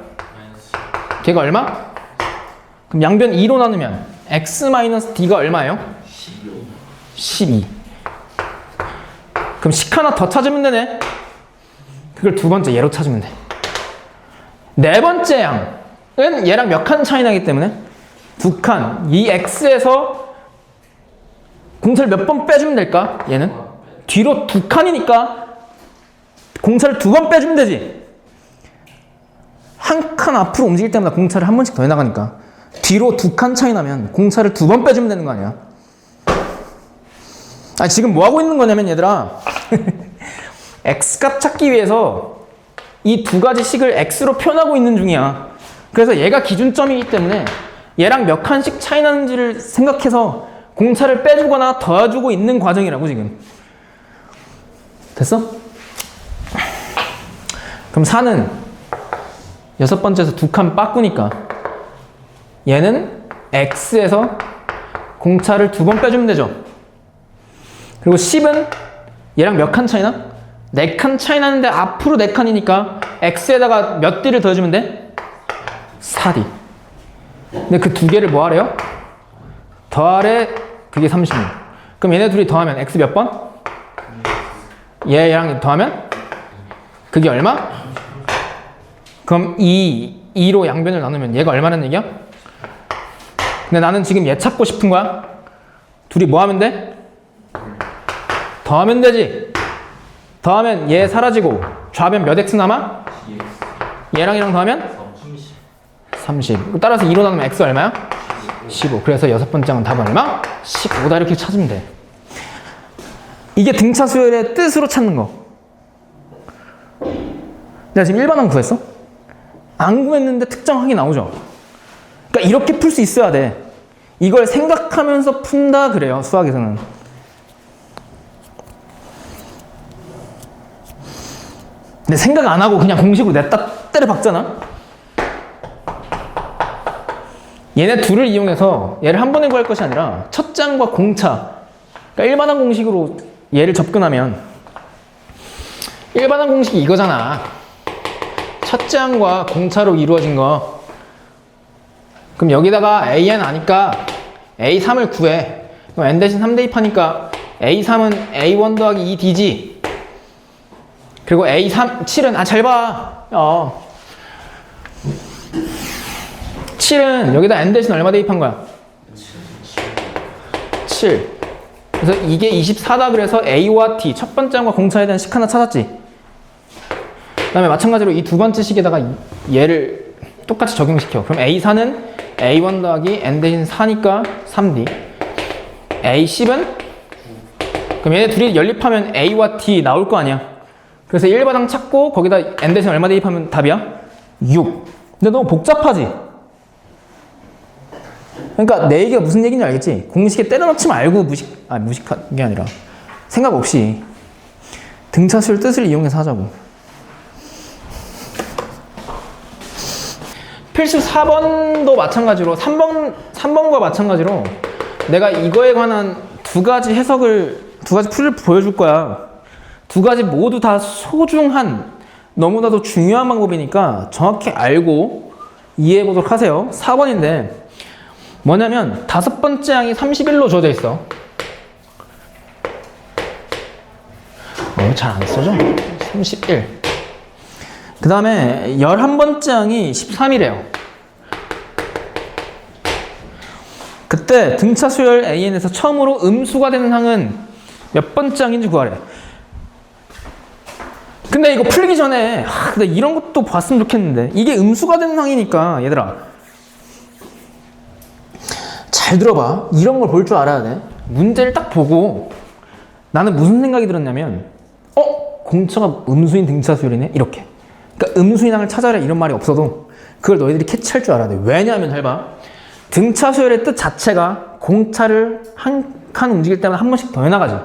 Speaker 1: 걔가 얼마? 그럼 양변 2로 나누면 X 마이너스 D가 얼마예요? 12. 그럼 식 하나 더 찾으면 되네. 그걸 두 번째 얘로 찾으면 돼. 네 번째 양은 얘랑 몇 칸 차이 나기 때문에 2칸. 이 X에서 공차를 몇 번 빼주면 될까? 얘는 뒤로 2칸이니까 공차를 2번 빼주면 되지. 한 칸 앞으로 움직일 때마다 공차를 한 번씩 더 해나가니까 뒤로 2칸 차이 나면 공차를 2번 빼주면 되는 거 아니야? 지금 뭐 하고 있는 거냐면 얘들아 X값 찾기 위해서 이 두 가지 식을 X로 표현하고 있는 중이야. 그래서 얘가 기준점이기 때문에 얘랑 몇 칸씩 차이 나는지를 생각해서 공차를 빼주거나 더해주고 있는 과정이라고 지금. 됐어? 그럼 4는 6번째에서 2칸 빠꾸니까 얘는 X에서 공차를 2번 빼주면 되죠. 그리고 10은 얘랑 몇 칸 차이 나? 4칸 차이 나는데 앞으로 4칸이니까 X에다가 몇 D를 더해주면 돼? 4D. 근데 그 두 개를 뭐 하래요? 더하래. 그게 36. 그럼 얘네 둘이 더하면 X 몇 번? 얘랑 더하면? 그게 얼마? 그럼 2로 양변을 나누면 얘가 얼마라는 얘기야? 근데 나는 지금 얘 찾고 싶은 거야. 둘이 뭐 하면 돼? 더하면 되지. 더하면 얘 사라지고 좌변 몇 X 남아? 얘랑 얘랑 더하면? 30. 따라서 2로 나누면 X 얼마야? 15. 그래서 6번째 항은 답은 얼마? 15다. 이렇게 찾으면 돼. 이게 등차 수열의 뜻으로 찾는 거. 내가 지금 1반항 구했어? 안 구했는데 특정하게 나오죠. 그러니까 이렇게 풀 수 있어야 돼. 이걸 생각하면서 푼다 그래요, 수학에서는. 근데 생각 안 하고 그냥 공식으로 냈다 때려 박잖아? 얘네 둘을 이용해서 얘를 한 번에 구할 것이 아니라 첫 장과 공차, 그러니까 일반항 공식으로 얘를 접근하면 일반항 공식이 이거잖아. 첫 장과 공차로 이루어진 거. 그럼 여기다가 AN 아니까 A3을 구해. 그럼 N 대신 3 대입하니까 A3은 A1 더하기 2D지. 그리고 A3, 7은, 잘 봐. 7은 여기다 N 대신 얼마 대입한 거야? 7. 그래서 이게 24다 그래서 A와 T, 첫 번째 항과 공차에 대한 식 하나 찾았지. 그 다음에 마찬가지로 이 두 번째 식에다가 얘를 똑같이 적용시켜. 그럼 A4는 A1 더하기 N 대신 4니까 3D. A10은? 그럼 얘네 둘이 연립하면 A와 D 나올 거 아니야. 그래서 1바당 찾고 거기다 N 대신 얼마 대입하면 답이야? 6. 근데 너무 복잡하지? 그러니까 내 얘기가 무슨 얘기인지 알겠지? 공식에 때려넣지 말고 무식한 게 아니라 생각 없이 등차수열 뜻을 이용해서 하자고. 필수 4번도 마찬가지로 3번과 마찬가지로 내가 이거에 관한 두 가지 풀을 보여줄 거야. 두 가지 모두 다 소중한 너무나도 중요한 방법이니까 정확히 알고 이해해 보도록 하세요. 4번인데 뭐냐면 다섯 번째 항이 31로 주어져 있어. 잘 안 써져? 31. 그 다음에 11번째 항이 13이래요. 그때 등차 수열 AN에서 처음으로 음수가 되는 항은 몇 번째 항인지 구하래. 근데 이거 풀기 전에 근데 이런 것도 봤으면 좋겠는데 이게 음수가 되는 항이니까 얘들아 잘 들어봐. 이런 걸 볼 줄 알아야 돼. 문제를 딱 보고 나는 무슨 생각이 들었냐면 공차가 음수인 등차 수열이네? 이렇게. 그러니까 음수인 항을 찾아라 이런 말이 없어도 그걸 너희들이 캐치할 줄 알아야 돼. 왜냐하면 잘 봐. 등차 수열의 뜻 자체가 공차를 한 칸 움직일 때마다 한 번씩 더 해나가지.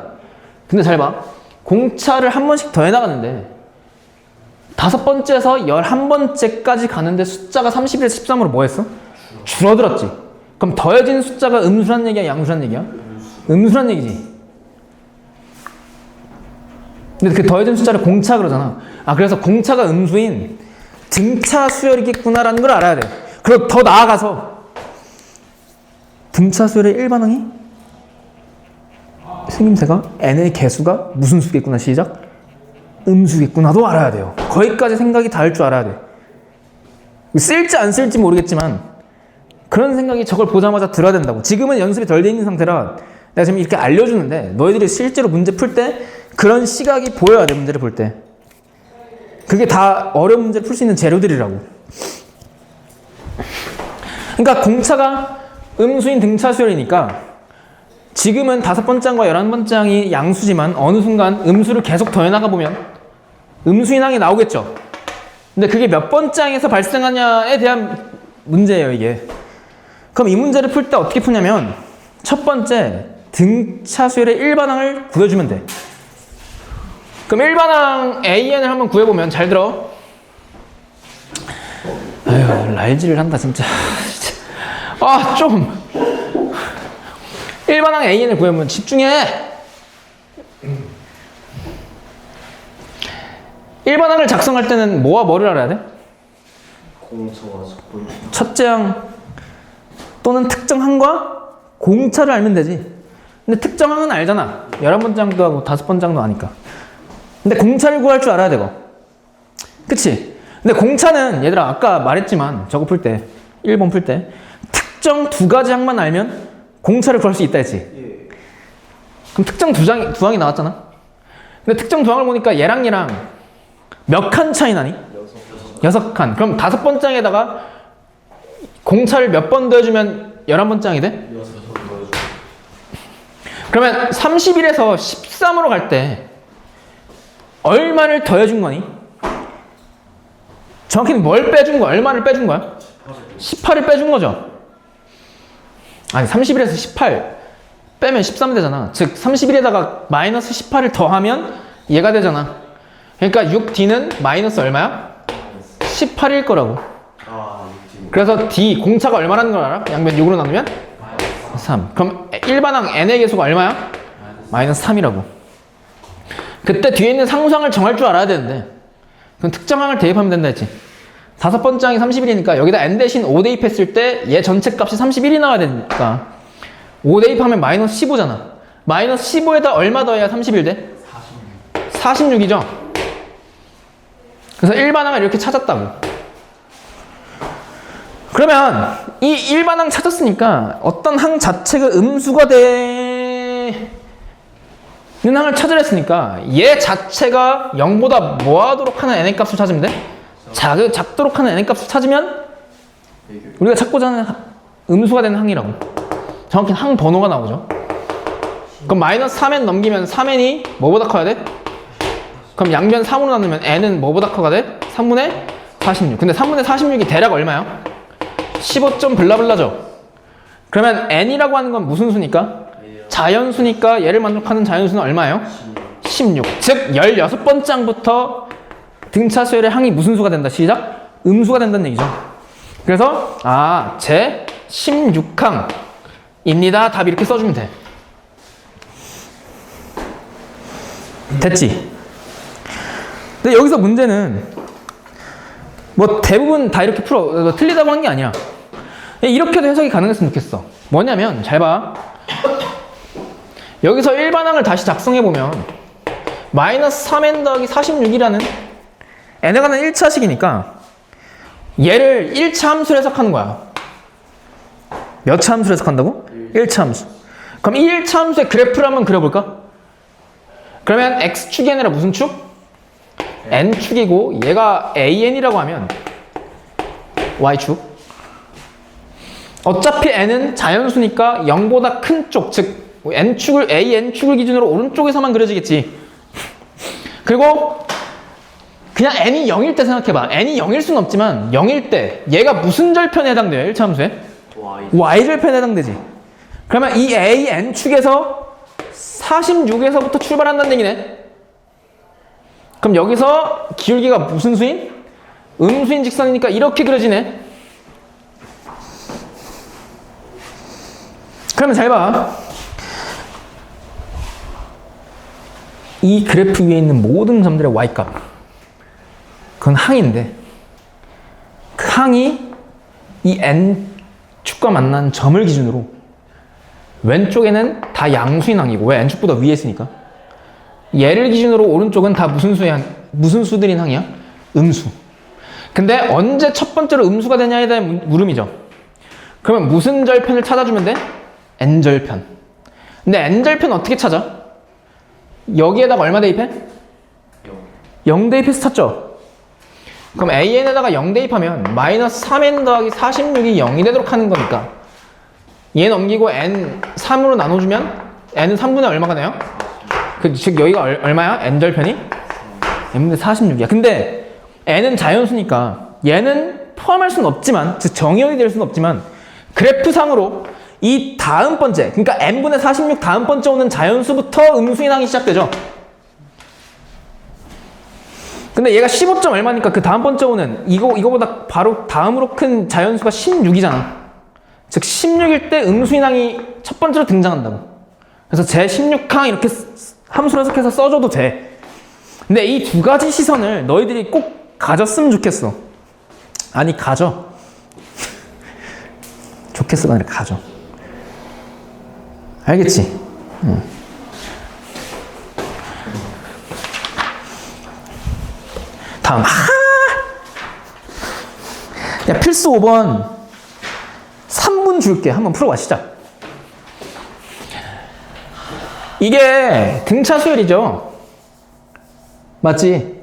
Speaker 1: 근데 잘 봐. 공차를 한 번씩 더 해나가는데 다섯 번째에서 11번째까지 가는데 숫자가 31에서 13으로 뭐 했어? 줄어들었지. 그럼 더해진 숫자가 음수란 얘기야, 양수란 얘기야? 음수란 얘기지. 근데 그 더해진 숫자를 공차 그러잖아. 그래서 공차가 음수인 등차 수열이겠구나라는 걸 알아야 돼. 그리고 더 나아가서 등차 수열의 일반항이 생김새가 n의 개수가 무슨 수겠구나 시작? 음수겠구나도 알아야 돼요. 거기까지 생각이 닿을 줄 알아야 돼. 쓸지 안 쓸지 모르겠지만 그런 생각이 저걸 보자마자 들어야 된다고. 지금은 연습이 덜 돼 있는 상태라 내가 지금 이렇게 알려주는데 너희들이 실제로 문제 풀 때 그런 시각이 보여야 돼. 문제를 풀 때. 그게 다 어려운 문제를 풀 수 있는 재료들이라고. 그러니까 공차가 음수인 등차 수열이니까 지금은 다섯 번째 항과 11번째 항이 양수지만 어느 순간 음수를 계속 더해나가 보면 음수인 항이 나오겠죠. 근데 그게 몇 번째 항에서 발생하냐에 대한 문제예요, 이게. 그럼 이 문제를 풀 때 어떻게 푸냐면 첫 번째 등차 수열의 일반항을 구해주면 돼. 그럼 일반항 AN을 한번 구해보면 잘 들어. 아유, 날지를 한다 진짜. 좀 일반항 AN을 구해보면 집중해. 일반항을 작성할 때는 뭐와 뭐를 알아야 돼?
Speaker 2: 공차와 적분.
Speaker 1: 첫째 항 또는 특정 항과 공차를 알면 되지. 근데 특정 항은 알잖아. 11번째 항도 하고 5번째 항도 아니까. 근데 공차를 구할 줄 알아야 되고. 그치? 근데 공차는 얘들아 아까 말했지만 저거 풀 때 1번 풀 때 특정 두 가지 항만 알면 공차를 구할 수 있다 했지. 그럼 특정 두 항이 나왔잖아. 근데 특정 두 항을 보니까 얘랑 얘랑 몇 칸 차이 나니? 6칸. 그럼 5번째 항에다가 공차를 몇 번 더해주면 11번째 항이 돼? 그러면 31에서 13으로 갈 때 얼마를 더해준 거니? 정확히는 뭘 빼준 거야? 얼마를 빼준 거야? 18을 빼준 거죠? 아니 31에서 18 빼면 13 되잖아. 즉 31에다가 마이너스 18을 더하면 얘가 되잖아. 그러니까 6D는 마이너스 얼마야? 18일 거라고. 그래서 D 공차가 얼마라는 걸 알아? 양변 6으로 나누면 3. 그럼 일반항 n의 개수가 얼마야? 마이너스 3이라고. 그때 뒤에 있는 상수항을 정할 줄 알아야 되는데 그럼 특정항을 대입하면 된다 했지. 5번째 항이 31이니까 여기다 n 대신 5 대입했을 때 얘 전체 값이 31이 나와야 되니까 5 대입하면 마이너스 15잖아. 마이너스 15에다 얼마 더해야 31 돼? 46이죠. 그래서 일반항을 이렇게 찾았다고. 그러면 이 일반항 찾았으니까 어떤 항 자체가 음수가 되는 항을 찾으랬으니까 얘 자체가 0보다 뭐하도록 하는 n의 값을 찾으면 돼? 작도록 하는 n의 값을 찾으면 우리가 찾고자 하는 음수가 되는 항이라고. 정확히는 항 번호가 나오죠. 그럼 마이너스 3n 넘기면 3n이 뭐보다 커야 돼? 그럼 양변 3으로 나누면 n은 뭐보다 커가 돼? 3분의 46. 근데 3분의 46이 대략 얼마야? 15점 블라블라죠. 그러면 n이라고 하는 건 무슨 수니까? 자연수니까 얘를 만족하는 자연수는 얼마예요? 16. 즉 16번째 항부터 등차 수열의 항이 무슨 수가 된다? 시작. 음수가 된다는 얘기죠. 그래서 제 16항입니다. 답 이렇게 써주면 돼. 됐지? 근데 여기서 문제는 뭐 대부분 다 이렇게 풀어. 틀리다고 한 게 아니야. 이렇게도 해석이 가능했으면 좋겠어. 뭐냐면 잘 봐. 여기서 일반항을 다시 작성해보면 마이너스 3n 더하기 46이라는 n에 관한 1차식이니까 얘를 1차 함수로 해석하는 거야. 몇 차 함수로 해석한다고? 1차 함수. 그럼 이 1차 함수의 그래프를 한번 그려볼까? 그러면 x축이 아니라 무슨 축? n축이고 얘가 an이라고 하면 y축. 어차피 n은 자연수니까 0보다 큰 쪽, 즉 n축을 n축을 기준으로 오른쪽에서만 그려지겠지. 그리고 그냥 n이 0일 때 생각해봐. n이 0일 수는 없지만 0일 때 얘가 무슨 절편에 해당돼요? 1차 함수에? y절편에 해당되지. 그러면 이 a n축에서 46에서부터 출발한다는 얘기네. 그럼 여기서 기울기가 무슨 수인? 음수인 직선이니까 이렇게 그려지네. 그러면 잘 봐. 이 그래프 위에 있는 모든 점들의 y값, 그건 항인데 그 항이 이 n축과 만난 점을 기준으로 왼쪽에는 다 양수인 항이고, 왜? n축보다 위에 있으니까. 얘를 기준으로 오른쪽은 다 무슨 수들인 항이야? 음수. 근데 언제 첫 번째로 음수가 되냐에 대한 물음이죠. 그러면 무슨 절편을 찾아주면 돼? n절편. 근데 n절편 어떻게 찾아? 여기에다가 얼마 대입해? 0 대입해서 찾죠. 그럼 an에다가 0 대입하면 마이너스 3n 더하기 46이 0이 되도록 하는 거니까 얘 넘기고 n 3으로 나눠주면 n은 3분의 얼마가 나요? 즉 여기가 얼마야? n절편이? n분의 46이야. 근데 n은 자연수니까 얘는 포함할 수는 없지만, 즉 정의역이 될 수는 없지만 그래프상으로 이 다음 번째, 그러니까 n분의 46 다음 번째 오는 자연수부터 음수인 항이 시작되죠. 근데 얘가 15점 얼마니까 그 다음 번째 오는 이거보다 바로 다음으로 큰 자연수가 16이잖아. 즉 16일 때 음수인 항이 첫 번째로 등장한다고. 그래서 제 16항 이렇게 함수로 해석해서 써줘도 돼. 근데 이 두 가지 시선을 너희들이 꼭 가졌으면 좋겠어. 아니 가져. 좋겠어가 아니라 가져. 알겠지? 다음. 야, 필수 5번 3분 줄게. 한번 풀어봐. 시작. 이게 등차 수열이죠. 맞지?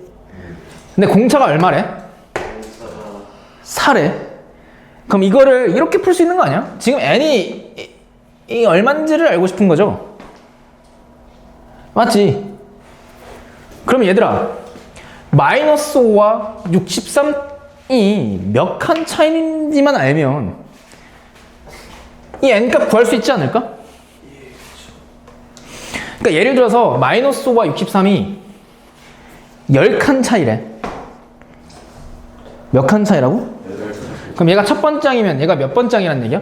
Speaker 1: 근데 공차가 얼마래? 4래. 그럼 이거를 이렇게 풀 수 있는 거 아니야? 지금 n이 이 얼마인지를 알고 싶은 거죠? 맞지? 그럼 얘들아, 마이너스 5와 63이 몇 칸 차이인지만 알면 이 n값 구할 수 있지 않을까? 그러니까 예를 들어서 마이너스 5와 63이 10칸 차이래. 몇 칸 차이라고? 그럼 얘가 첫 번째 항이면 얘가 몇 번째 항이라는 얘기야?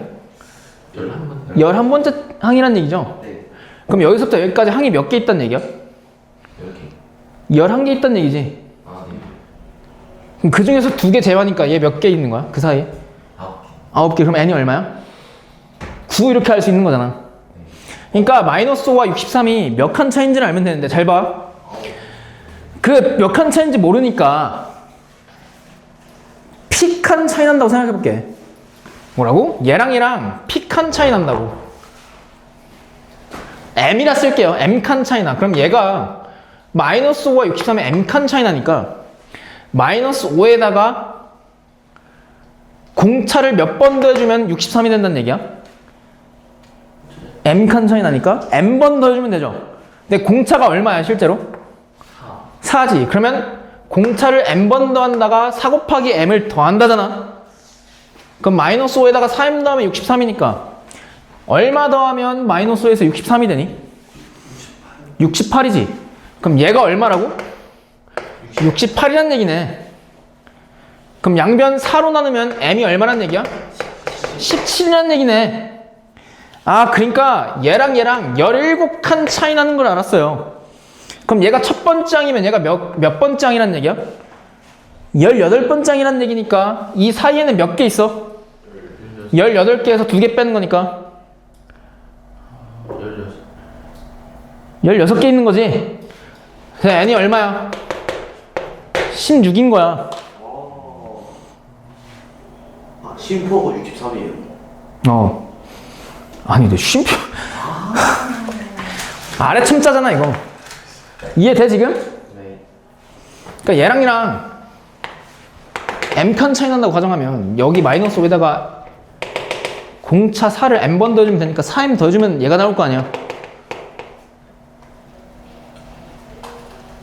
Speaker 1: 11번째 항이라는 얘기죠?
Speaker 2: 네.
Speaker 1: 그럼 여기서부터 여기까지 항이 몇 개 있다는 얘기야? 11개 있다는 얘기지?
Speaker 2: 아, 네.
Speaker 1: 그럼 그 중에서 2개 제외하니까 얘 몇 개 있는 거야? 그 사이에? 9개. 그럼 n이 얼마야? 9 이렇게 할 수 있는 거잖아. 그러니까 마이너스 5와 63이 몇 칸 차이인지를 알면 되는데 잘 봐. 그 몇 칸 차이인지 모르니까 p 칸 차이 난다고 생각해 볼게. 뭐라고? 얘랑 얘랑 p 칸 차이 난다고. m이라 쓸게요. m 칸 차이 나. 그럼 얘가 마이너스 5와 63에 m 칸 차이 나니까 마이너스 5에다가 공차를 몇 번 더해주면 63이 된다는 얘기야? m칸 차이 나니까 m번 더해주면 되죠. 근데 공차가 얼마야 실제로? 4지. 그러면 공차를 m번 더한다가 4 곱하기 m을 더한다잖아. 그럼 마이너스 5에다가 4m 더하면 63이니까 얼마 더하면 마이너스 5에서 63이 되니? 68이지. 그럼 얘가 얼마라고? 68이란 얘기네. 그럼 양변 4로 나누면 m이 얼마란 얘기야? 17이란 얘기네. 아, 그러니까 얘랑 17칸 차이 나는 걸 알았어요. 그럼 얘가 첫 번째 항이면 얘가 몇 번째 항이란 얘기야? 18번째 항이란 얘기니까 이 사이에는 몇 개 있어? 18개에서 2개 빼는 거니까 16개 있는 거지. 그래서 n이 얼마야? 16인 거야.
Speaker 2: 아, 심포가 63이에요.
Speaker 1: 아니, 너 쉼표. 아래 첨자잖아, 이거. 이해돼, 지금?
Speaker 2: 네.
Speaker 1: 그러니까 얘랑 m칸 차이 난다고 가정하면 여기 마이너스 5에다가 공차 4를 m번 더해주면 되니까 4m 더해주면 얘가 나올 거 아니야.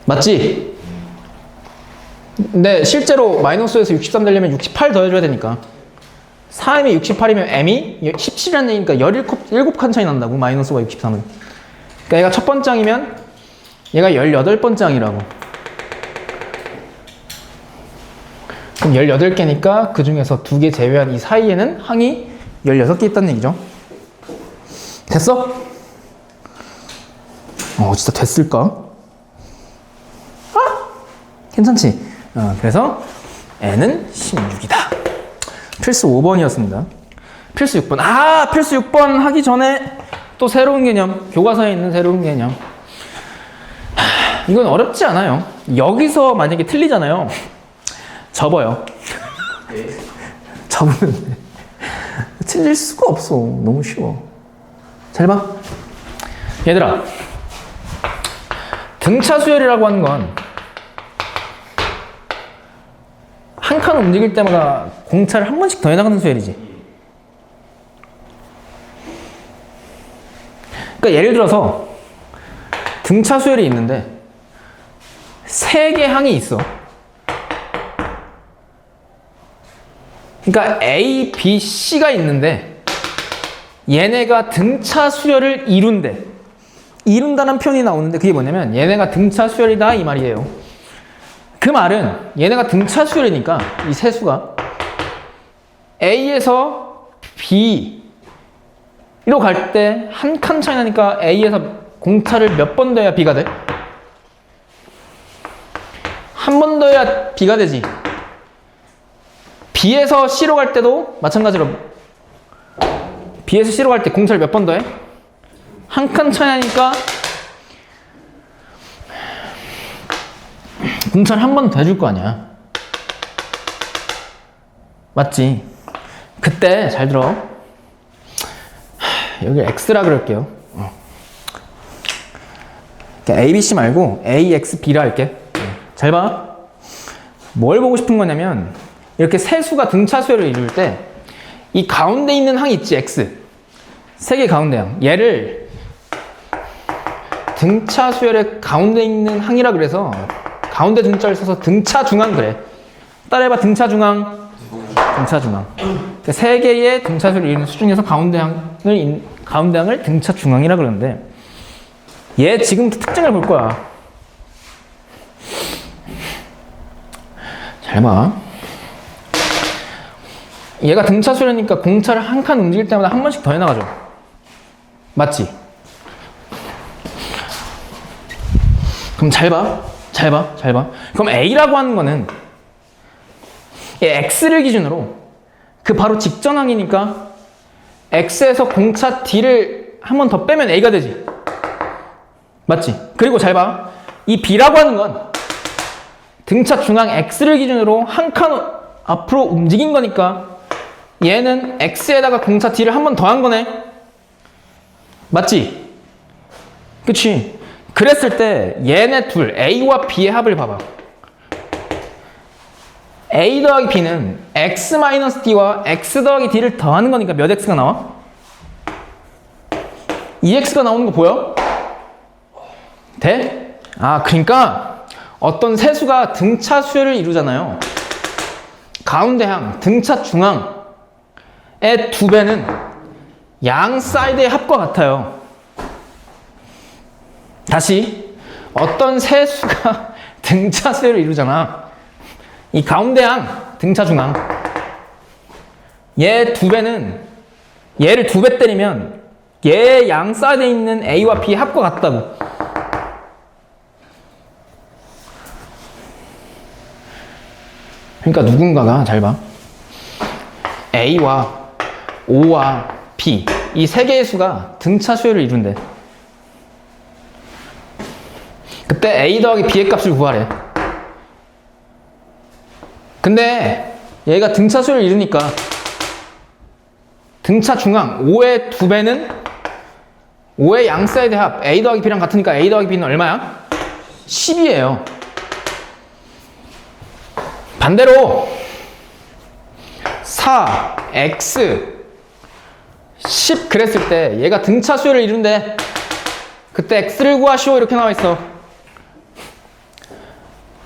Speaker 1: 맞지? 근데 실제로 마이너스 5에서 63 되려면 68 더해줘야 되니까 4m이 68이면 m이 17이라는 얘기니까 17칸 차이 난다고. 마이너스 5와 63은. 그러니까 얘가 첫 번째 항이면 얘가 18번째 항이라고. 그럼 18개니까 그 중에서 2개 제외한 이 사이에는 항이 16개 있다는 얘기죠. 됐어? 진짜 됐을까? 괜찮지? 그래서 n은 16이다. 필수 5번이었습니다. 필수 6번. 필수 6번 하기 전에 또 새로운 개념. 교과서에 있는 새로운 개념. 이건 어렵지 않아요. 여기서 만약에 틀리잖아요. 접어요. 접으면 돼. 틀릴 수가 없어. 너무 쉬워. 잘 봐. 얘들아. 등차 수열이라고 하는 건 한 칸 움직일 때마다 공차를 한 번씩 더 해나가는 수열이지. 그러니까 예를 들어서 등차 수열이 있는데 3개 항이 있어. 그러니까 A, B, C가 있는데 얘네가 등차 수열을 이룬대. 이룬다는 표현이 나오는데 그게 뭐냐면 얘네가 등차 수열이다 이 말이에요. 그 말은 얘네가 등차 수열이니까 이 세 수가 A에서 B로 갈 때 한 칸 차이 나니까 A에서 공차를 몇 번 더해야 B가 돼? 한 번 더해야 B가 되지. B에서 C로 갈 때도 마찬가지로 B에서 C로 갈 때 공차를 몇 번 더해? 한 칸 차이 나니까 공차를 한 번 더 해줄 거 아니야. 맞지? 그때 잘 들어. 여기 X라 그럴게요. A, B, C 말고 A, X, B라 할게. 잘 봐. 뭘 보고 싶은 거냐면 이렇게 세 수가 등차 수열을 이룰 때 이 가운데 있는 항이 있지, X. 세 개 가운데 항. 얘를 등차 수열의 가운데 있는 항이라 그래서 가운데 등자를 써서 등차 중항 그래. 따라해봐. 등차 중항. 등차 중항. 그러니까 세 개의 등차 수열을 이루는 수 중에서 가운데 항을 등차 중항이라 그러는데 얘 지금부터 특징을 볼 거야. 잘 봐. 얘가 등차 수열이니까 공차를 한 칸 움직일 때마다 한 번씩 더 해나가죠. 맞지? 그럼 잘 봐. 잘 봐. 잘 봐. 그럼 A라고 하는 거는 X를 기준으로 그 바로 직전항이니까 X에서 공차 D를 한 번 더 빼면 A가 되지. 맞지? 그리고 잘 봐. 이 B라고 하는 건 등차 중앙 X를 기준으로 한 칸 앞으로 움직인 거니까 얘는 X에다가 공차 D를 한 번 더 한 거네. 맞지? 그치? 그랬을 때 얘네 둘 A와 B의 합을 봐봐. a 더하기 b는 x 마이너스 d와 x 더하기 d를 더하는 거니까 몇 x가 나와? 2x가 나오는 거 보여? 돼? 아, 그러니까 어떤 세수가 등차 수열을 이루잖아요. 가운데항, 등차 중앙의 2배는 양 사이드의 합과 같아요. 다시 어떤 세수가 등차 수열을 이루잖아. 이 가운데항, 등차 중앙 얘 2배는 얘를 2배 때리면 얘 양 사이드에 있는 A와 B의 합과 같다고. 그러니까 누군가가 잘 봐. A와 O와 B 이 세 개의 수가 등차 수열을 이룬대. 그때 A 더하기 B의 값을 구하래. 근데 얘가 등차 수열을 이루니까 등차 중앙 5의 2배는 5의 양 사이드 합 A 더하기 B랑 같으니까 A 더하기 B는 얼마야? 10이에요. 반대로 4, x, 10 그랬을 때 얘가 등차 수열을 이룬대. 그때 x를 구하시오 이렇게 나와 있어.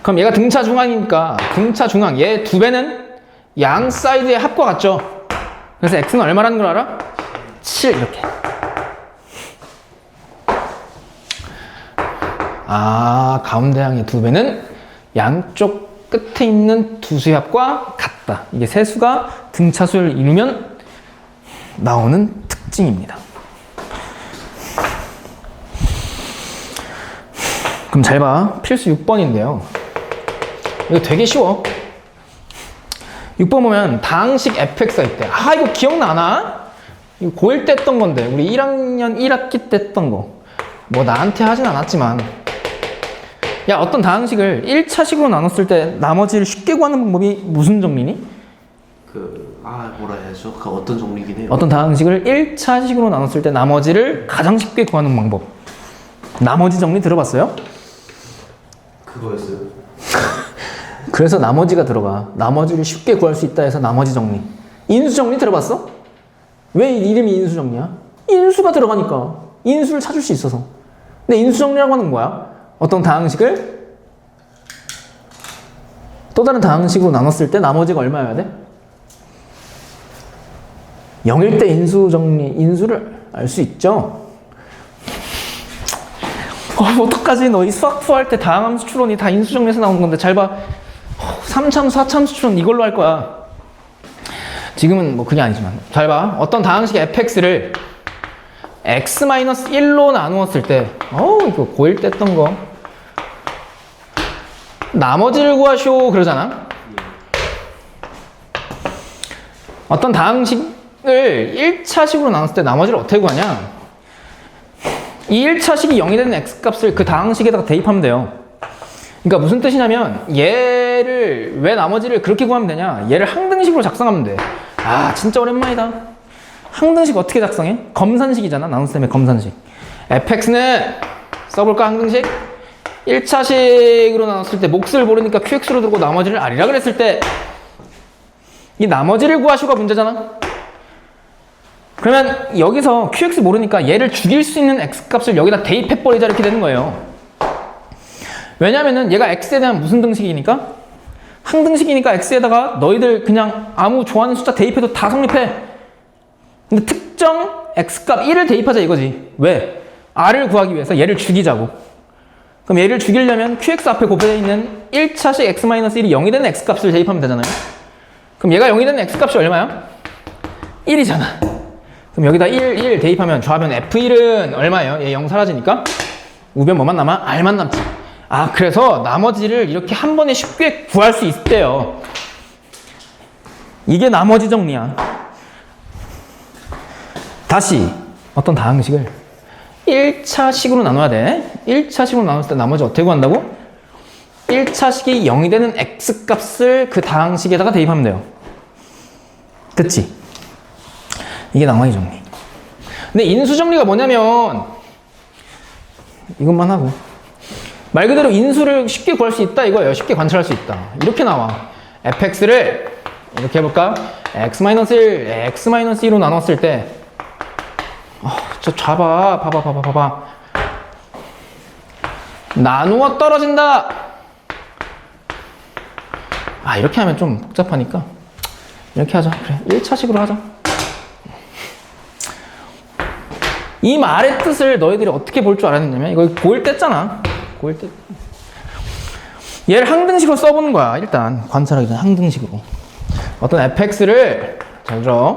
Speaker 1: 그럼 얘가 등차 중앙이니까 등차 중앙 얘 2배는 양 사이드의 합과 같죠. 그래서 x는 얼마라는 걸 알아? 7 이렇게. 아, 가운데항의 2배는 양쪽 끝에 있는 두 수의 합과 같다. 이게 세수가 등차 수열을 이루면 나오는 특징입니다. 그럼 잘 봐. 필수 6번인데요. 이거 되게 쉬워. 6번 보면 다항식 fx가 있대. 아, 이거 기억나나? 이거 고1 때 했던 건데 우리 1학년 1학기 때 했던 거. 뭐 나한테 하진 않았지만 야, 어떤 다항식을 1차식으로 나눴을 때 나머지를 쉽게 구하는 방법이 무슨 정리니?
Speaker 2: 뭐라 해야죠? 그 어떤 정리긴 해요.
Speaker 1: 어떤 다항식을 1차식으로 나눴을 때 나머지를 가장 쉽게 구하는 방법. 나머지 정리 들어봤어요?
Speaker 2: 그거였어요.
Speaker 1: 그래서 나머지가 들어가. 나머지를 쉽게 구할 수 있다 해서 나머지 정리. 인수 정리 들어봤어? 왜 이름이 인수 정리야? 인수가 들어가니까. 인수를 찾을 수 있어서. 근데 인수 정리라고 하는 뭐야? 어떤 다항식을 또 다른 다항식으로 나눴을 때 나머지가 얼마여야 돼? 0일 때 인수 정리, 인수를 알 수 있죠? 어떡하지? 너 이 수학 풀할 때 다항함수 추론이 다 인수 정리에서 나오는 건데 잘 봐. 3참수, 4참수 추론 이걸로 할 거야. 지금은 뭐 그게 아니지만 잘 봐. 어떤 다항식 fx를 x-1로 나누었을 때 이거 고1 때 했던 거 나머지를 구하시오 그러잖아. 어떤 다항식을 1차식으로 나눴을 때 나머지를 어떻게 구하냐. 이 1차식이 0이 되는 x값을 그 다항식에다가 대입하면 돼요. 그러니까 무슨 뜻이냐면 얘를 왜 나머지를 그렇게 구하면 되냐. 얘를 항등식으로 작성하면 돼. 아, 진짜 오랜만이다. 항등식 어떻게 작성해? 검산식이잖아. 나눗셈의 검산식. fx는 써볼까 항등식? 1차식으로 나눴을 때 몫을 모르니까 qx로 두고 나머지를 r이라 그랬을 때 이 나머지를 구하시오가 문제잖아. 그러면 여기서 qx 모르니까 얘를 죽일 수 있는 x값을 여기다 대입해버리자 이렇게 되는 거예요. 왜냐면은 얘가 x에 대한 무슨 등식이니까? 항등식이니까 x에다가 너희들 그냥 아무 좋아하는 숫자 대입해도 다 성립해. 근데 특정 x값 1을 대입하자 이거지. 왜? r을 구하기 위해서 얘를 죽이자고. 그럼 얘를 죽이려면 qx 앞에 곱해져 있는 1차식 x-1이 0이 되는 x값을 대입하면 되잖아요. 그럼 얘가 0이 되는 x값이 얼마야? 1이잖아. 그럼 여기다 1 대입하면 좌변 f1은 얼마예요? 얘 0 사라지니까 우변 뭐만 남아? r만 남지. 아, 그래서 나머지를 이렇게 한 번에 쉽게 구할 수 있대요. 이게 나머지 정리야. 다시 어떤 다항식을 1차식으로 나눠야 돼. 1차식으로 나눴을 때 나머지 어떻게 구한다고? 1차식이 0이 되는 x값을 그 다항식에다가 대입하면 돼요. 됐지? 이게 나머지 정리. 근데 인수 정리가 뭐냐면 이것만 하고 말 그대로 인수를 쉽게 구할 수 있다 이거예요. 쉽게 관찰할 수 있다. 이렇게 나와. fx를 이렇게 해볼까? x-1, x-2로 나눴을 때 저 봐봐. 나누어 떨어진다. 이렇게 하면 좀 복잡하니까 이렇게 하자. 그래, 1차식으로 하자. 이 말의 뜻을 너희들이 어떻게 볼 줄 알았냐면 이거 고1 때잖아. 고1 때. 얘를 항등식으로 써보는 거야. 일단 관찰하기 전에 항등식으로. 어떤 fx를 잘 들어.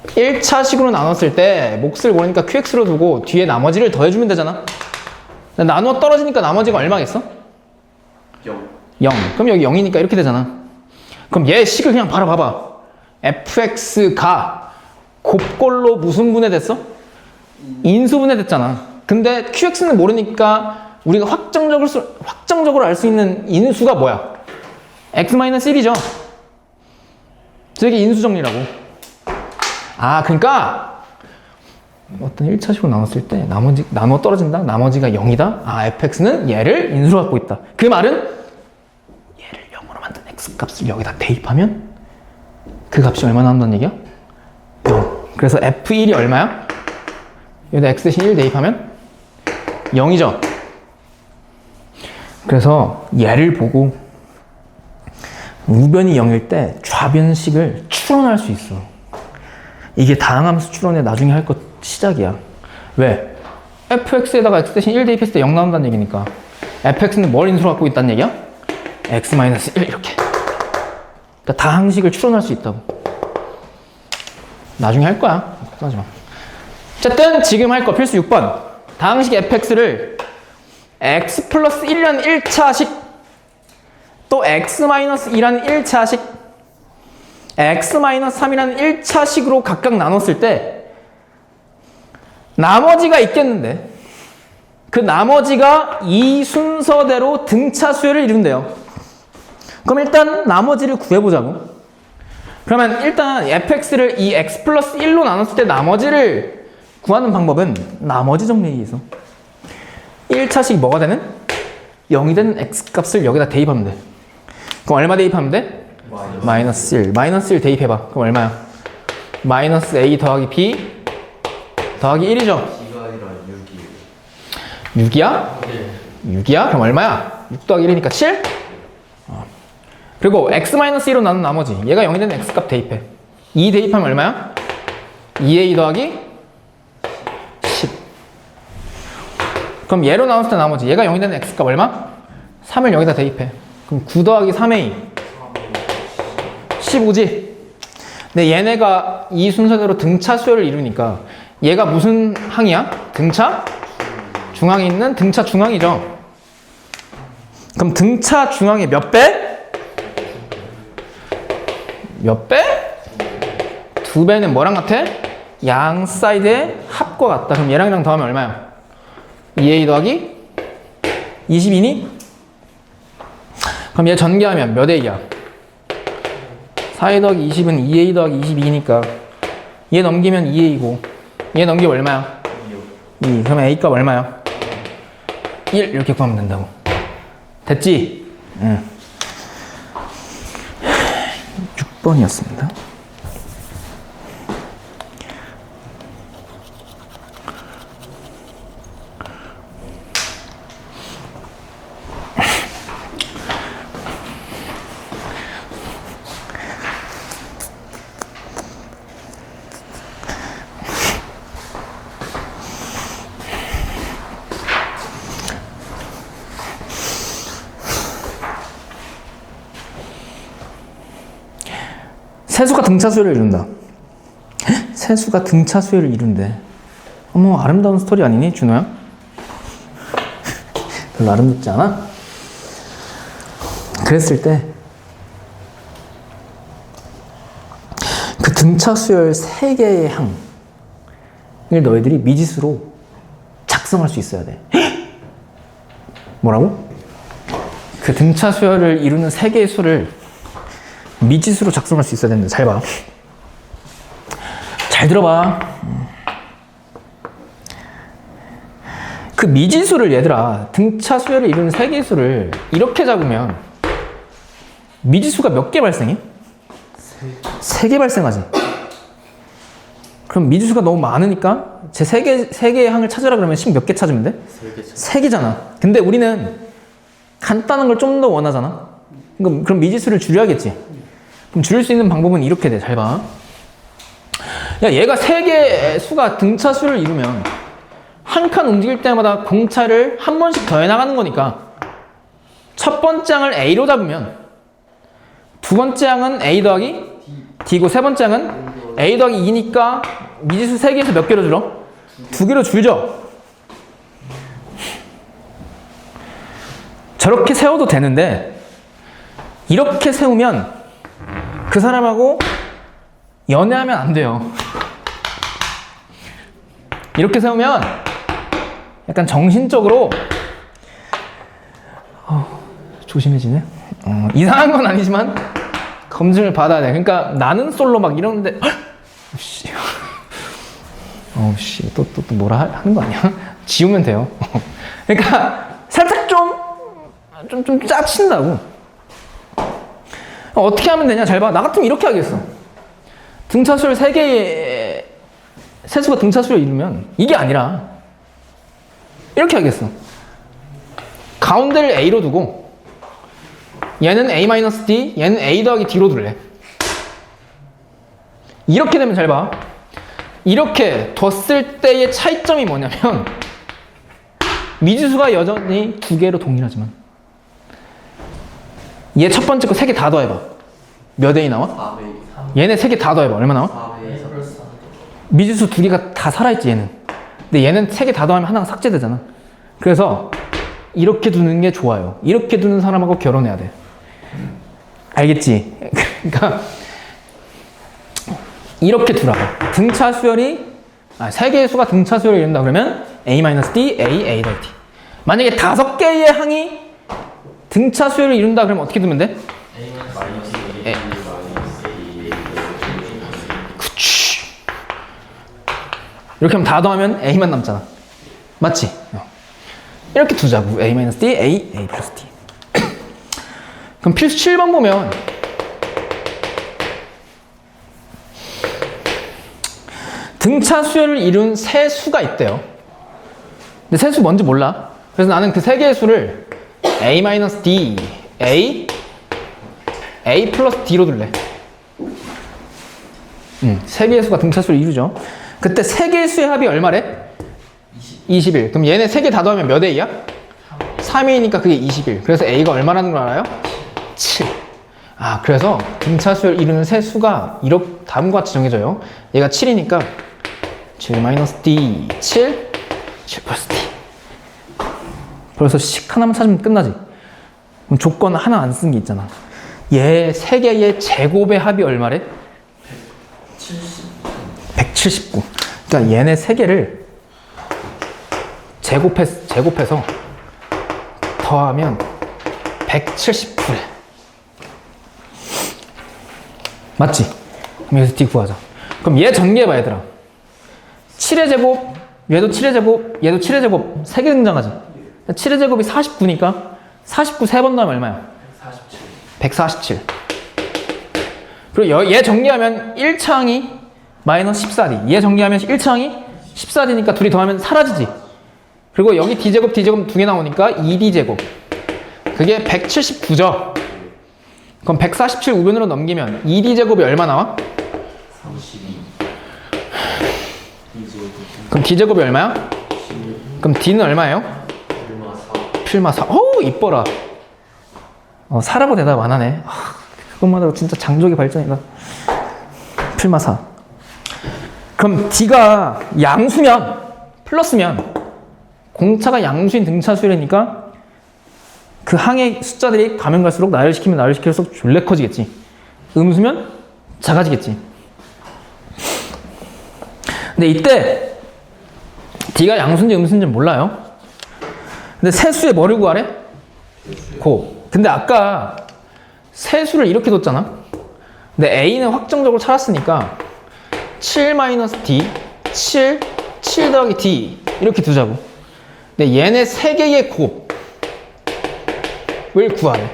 Speaker 1: 1차식으로 나눴을 때 몫을 모르니까 qx로 두고 뒤에 나머지를 더해주면 되잖아. 나누어 떨어지니까 나머지가 얼마겠어?
Speaker 2: 0.
Speaker 1: 0. 그럼 여기 0이니까 이렇게 되잖아. 그럼 얘 식을 그냥 바로 봐봐. fx가 곱꼴로 무슨 분해됐어? 인수분해됐잖아. 근데 qx는 모르니까 우리가 확정적으로 알 수 있는 인수가 뭐야? x-1이죠. 저게 인수정리라고. 그러니까 어떤 1차식으로 나눴을 때 나누어 떨어진다? 나머지가 0이다? fx는 얘를 인수로 갖고 있다. 그 말은 얘를 0으로 만든 x값을 여기다 대입하면 그 값이 얼마 나온다는 얘기야? 0. 그래서 f1이 얼마야? 여기다 x 대신 1 대입하면 0이죠. 그래서 얘를 보고 우변이 0일 때 좌변식을 추론할 수 있어. 이게 다항함수 추론에 나중에 할 것 시작이야. 왜? fx에다가 x 대신 1 대입했을 때 0 나온다는 얘기니까 fx는 뭘 인수로 갖고 있다는 얘기야? x-1 이렇게. 그러니까 다항식을 추론할 수 있다고. 나중에 할 거야. 걱정하지 마. 어쨌든 지금 할 거 필수 6번. 다항식 fx를 x 플러스 1이라는 1차식 또 x-2라는 1차식 x-3이라는 1차식으로 각각 나눴을 때 나머지가 있겠는데 그 나머지가 이 순서대로 등차 수열을 이룬대요. 그럼 일단 나머지를 구해보자고. 그러면 일단 fx를 이 x 플러스 1로 나눴을 때 나머지를 구하는 방법은 나머지 정리에 의해서 1차식이 뭐가 되는? 0이 되는 x값을 여기다 대입하면 돼. 그럼 얼마 대입하면 돼? 마이너스 1. 마이너스 1 대입해봐. 그럼 얼마야? 마이너스 a 더하기 b 더하기 1이죠?
Speaker 2: B가 아니라 6이에요.
Speaker 1: 6이야?
Speaker 2: 네.
Speaker 1: 6이야? 그럼 얼마야? 6 더하기 1이니까 7? 그리고 x-1로 나눈 나머지 얘가 0이 되는 x값 대입해. 2 대입하면 얼마야? 2a 더하기 10. 그럼 얘로 나눴을 때 나머지 얘가 0이 되는 x값 얼마? 3을 여기다 대입해. 그럼 9 더하기 3a 15지? 근데 얘네가 이 순서대로 등차 수열을 이루니까 얘가 무슨 항이야? 등차? 중앙에 있는 등차 중앙이죠. 그럼 등차 중앙의 몇 배? 몇 배? 2배는 뭐랑 같아? 양 사이드의 합과 같다. 그럼 얘랑 얘랑 더하면 얼마야? 2a 더하기 22니? 그럼 얘 전개하면 몇 a야? 4a 더하기 20은 2a 더하기 22니까 얘 넘기면 2a이고 얘 넘기면 얼마야? 2. 그러면 a값 얼마야? 1 이렇게 구하면 된다고. 됐지? 응. 6번이었습니다. 세수가 등차 수열을 이룬다. 세수가 등차 수열을 이룬대. 어머, 아름다운 스토리 아니니, 준호야? 별로 아름답지 않아? 그랬을 때 그 등차 수열 3개의 항을 너희들이 미지수로 작성할 수 있어야 돼. 뭐라고? 그 등차 수열을 이루는 3개의 수를 미지수로 작성할 수 있어야 되는데 잘 봐. 잘 들어봐. 그 미지수를 얘들아 등차 수열을 이루는 3개의 수를 이렇게 잡으면 미지수가 몇 개 발생해? 3개 발생하지. 그럼 미지수가 너무 많으니까 제 3개의 항을 찾으라 그러면 몇 개 찾으면 돼? 3개잖아. 근데 우리는 간단한 걸 좀 더 원하잖아. 그럼 미지수를 줄여야겠지. 그럼 줄일 수 있는 방법은 이렇게 돼. 잘 봐. 야, 얘가 3개의 수가 등차수를 이루면 한 칸 움직일 때마다 공차를 한 번씩 더해 나가는 거니까 첫 번째 항을 A로 잡으면 두 번째 항은 A 더하기 D고 세 번째 항은 A 더하기 2니까 미지수 3개에서 몇 개로 줄어? 2개로 줄죠? 저렇게 세워도 되는데 이렇게 세우면 그 사람하고 연애하면 안 돼요. 이렇게 세우면 약간 정신적으로 조심해지네. 이상한 건 아니지만 검증을 받아야 돼. 그러니까 나는 솔로 막 이러는데 또 뭐라 하는 거 아니야? 지우면 돼요. 그러니까 살짝 좀 짜친다고. 어떻게 하면 되냐? 잘 봐. 나 같으면 이렇게 하겠어. 등차수를 3개의 세수가 등차수를 이루면 이게 아니라 이렇게 하겠어. 가운데를 A로 두고 얘는 A-D, 얘는 A 더하기 D로 둘래. 이렇게 되면 잘 봐. 이렇게 뒀을 때의 차이점이 뭐냐면 미지수가 여전히 2개로 동일하지만 얘 첫 번째 거 3개 다 더해봐. 몇 A 나와? 얘네 3개 다 더해봐. 얼마 나와? 미지수 2개가 다 살아있지 얘는. 근데 얘는 3개 다 더하면 하나가 삭제되잖아. 그래서 이렇게 두는 게 좋아요. 이렇게 두는 사람하고 결혼해야 돼. 알겠지? 그러니까 이렇게 두라고. 등차 수열이 3개의 수가 등차 수열을 이룬다 그러면 A-D, A 더하기 D. 만약에 5개의 항이 등차 수열을 이룬다 그러면 어떻게 두면 돼? 그치. 이렇게 하면 다 더하면 A만 남잖아. 맞지? 이렇게 두자고. A-D, A 플러스 D. 그럼 필수 7번 보면 등차 수열을 이룬 세 수가 있대요. 근데 세 수 뭔지 몰라. 그래서 나는 그 세 개의 수를 A-D, A 플러스 D로 둘래. 세 개의 수가 등차 수를 이루죠. 그때 세 개의 수의 합이 얼마래? 21. 그럼 얘네 세 개 다 더하면 몇 A야? 3A니까 그게 21. 그래서 A가 얼마라는 걸 알아요? 7. 그래서 등차 수열 이루는 세 수가 다음과 같이 정해져요. 얘가 7이니까 7-D, 7 플러스 D. 벌써 식 하나만 찾으면 끝나지. 그럼 조건 하나 안 쓴 게 있잖아. 얘 세 개의 제곱의 합이 얼마래? 179. 그러니까 얘네 세 개를 제곱해서 더하면 179래. 맞지? 그럼 여기서 D 구하자. 그럼 얘 전개해봐 얘들아. 7의 제곱, 얘도 7의 제곱, 얘도 7의 제곱 3개 등장하지. 7의 제곱이 49니까 49 3번 더하면 얼마야? 147. 그리고 얘 정리하면 1차항이 마이너스 14D. 얘 정리하면 1차항이 14D니까 둘이 더하면 사라지지. 그리고 여기 D제곱, D제곱 2개 나오니까 2D제곱. 그게 179죠. 그럼 147 우변으로 넘기면 2D제곱이 얼마 나와?
Speaker 2: 32.
Speaker 1: 그럼 D제곱이 얼마야? 그럼 D는 얼마예요? 필마 4. 어우 이뻐라. 사라고 대답 안 하네. 그것마다 진짜 장족의 발전이다. 필마 4. 그럼 D가 양수면 플러스면 공차가 양수인 등차 수열이니까 그 항의 숫자들이 가면 갈수록 나열시키면 나열시킬수록 졸래 커지겠지. 음수면 작아지겠지. 근데 이때 D가 양수인지 음수인지 몰라요. 근데 세수에 뭐를 구하래? 고. 근데 아까 세수를 이렇게 뒀잖아. 근데 A는 확정적으로 찾았으니까 7-D, 7 더하기 D 이렇게 두자고. 근데 얘네 세 개의 곱을 구하래.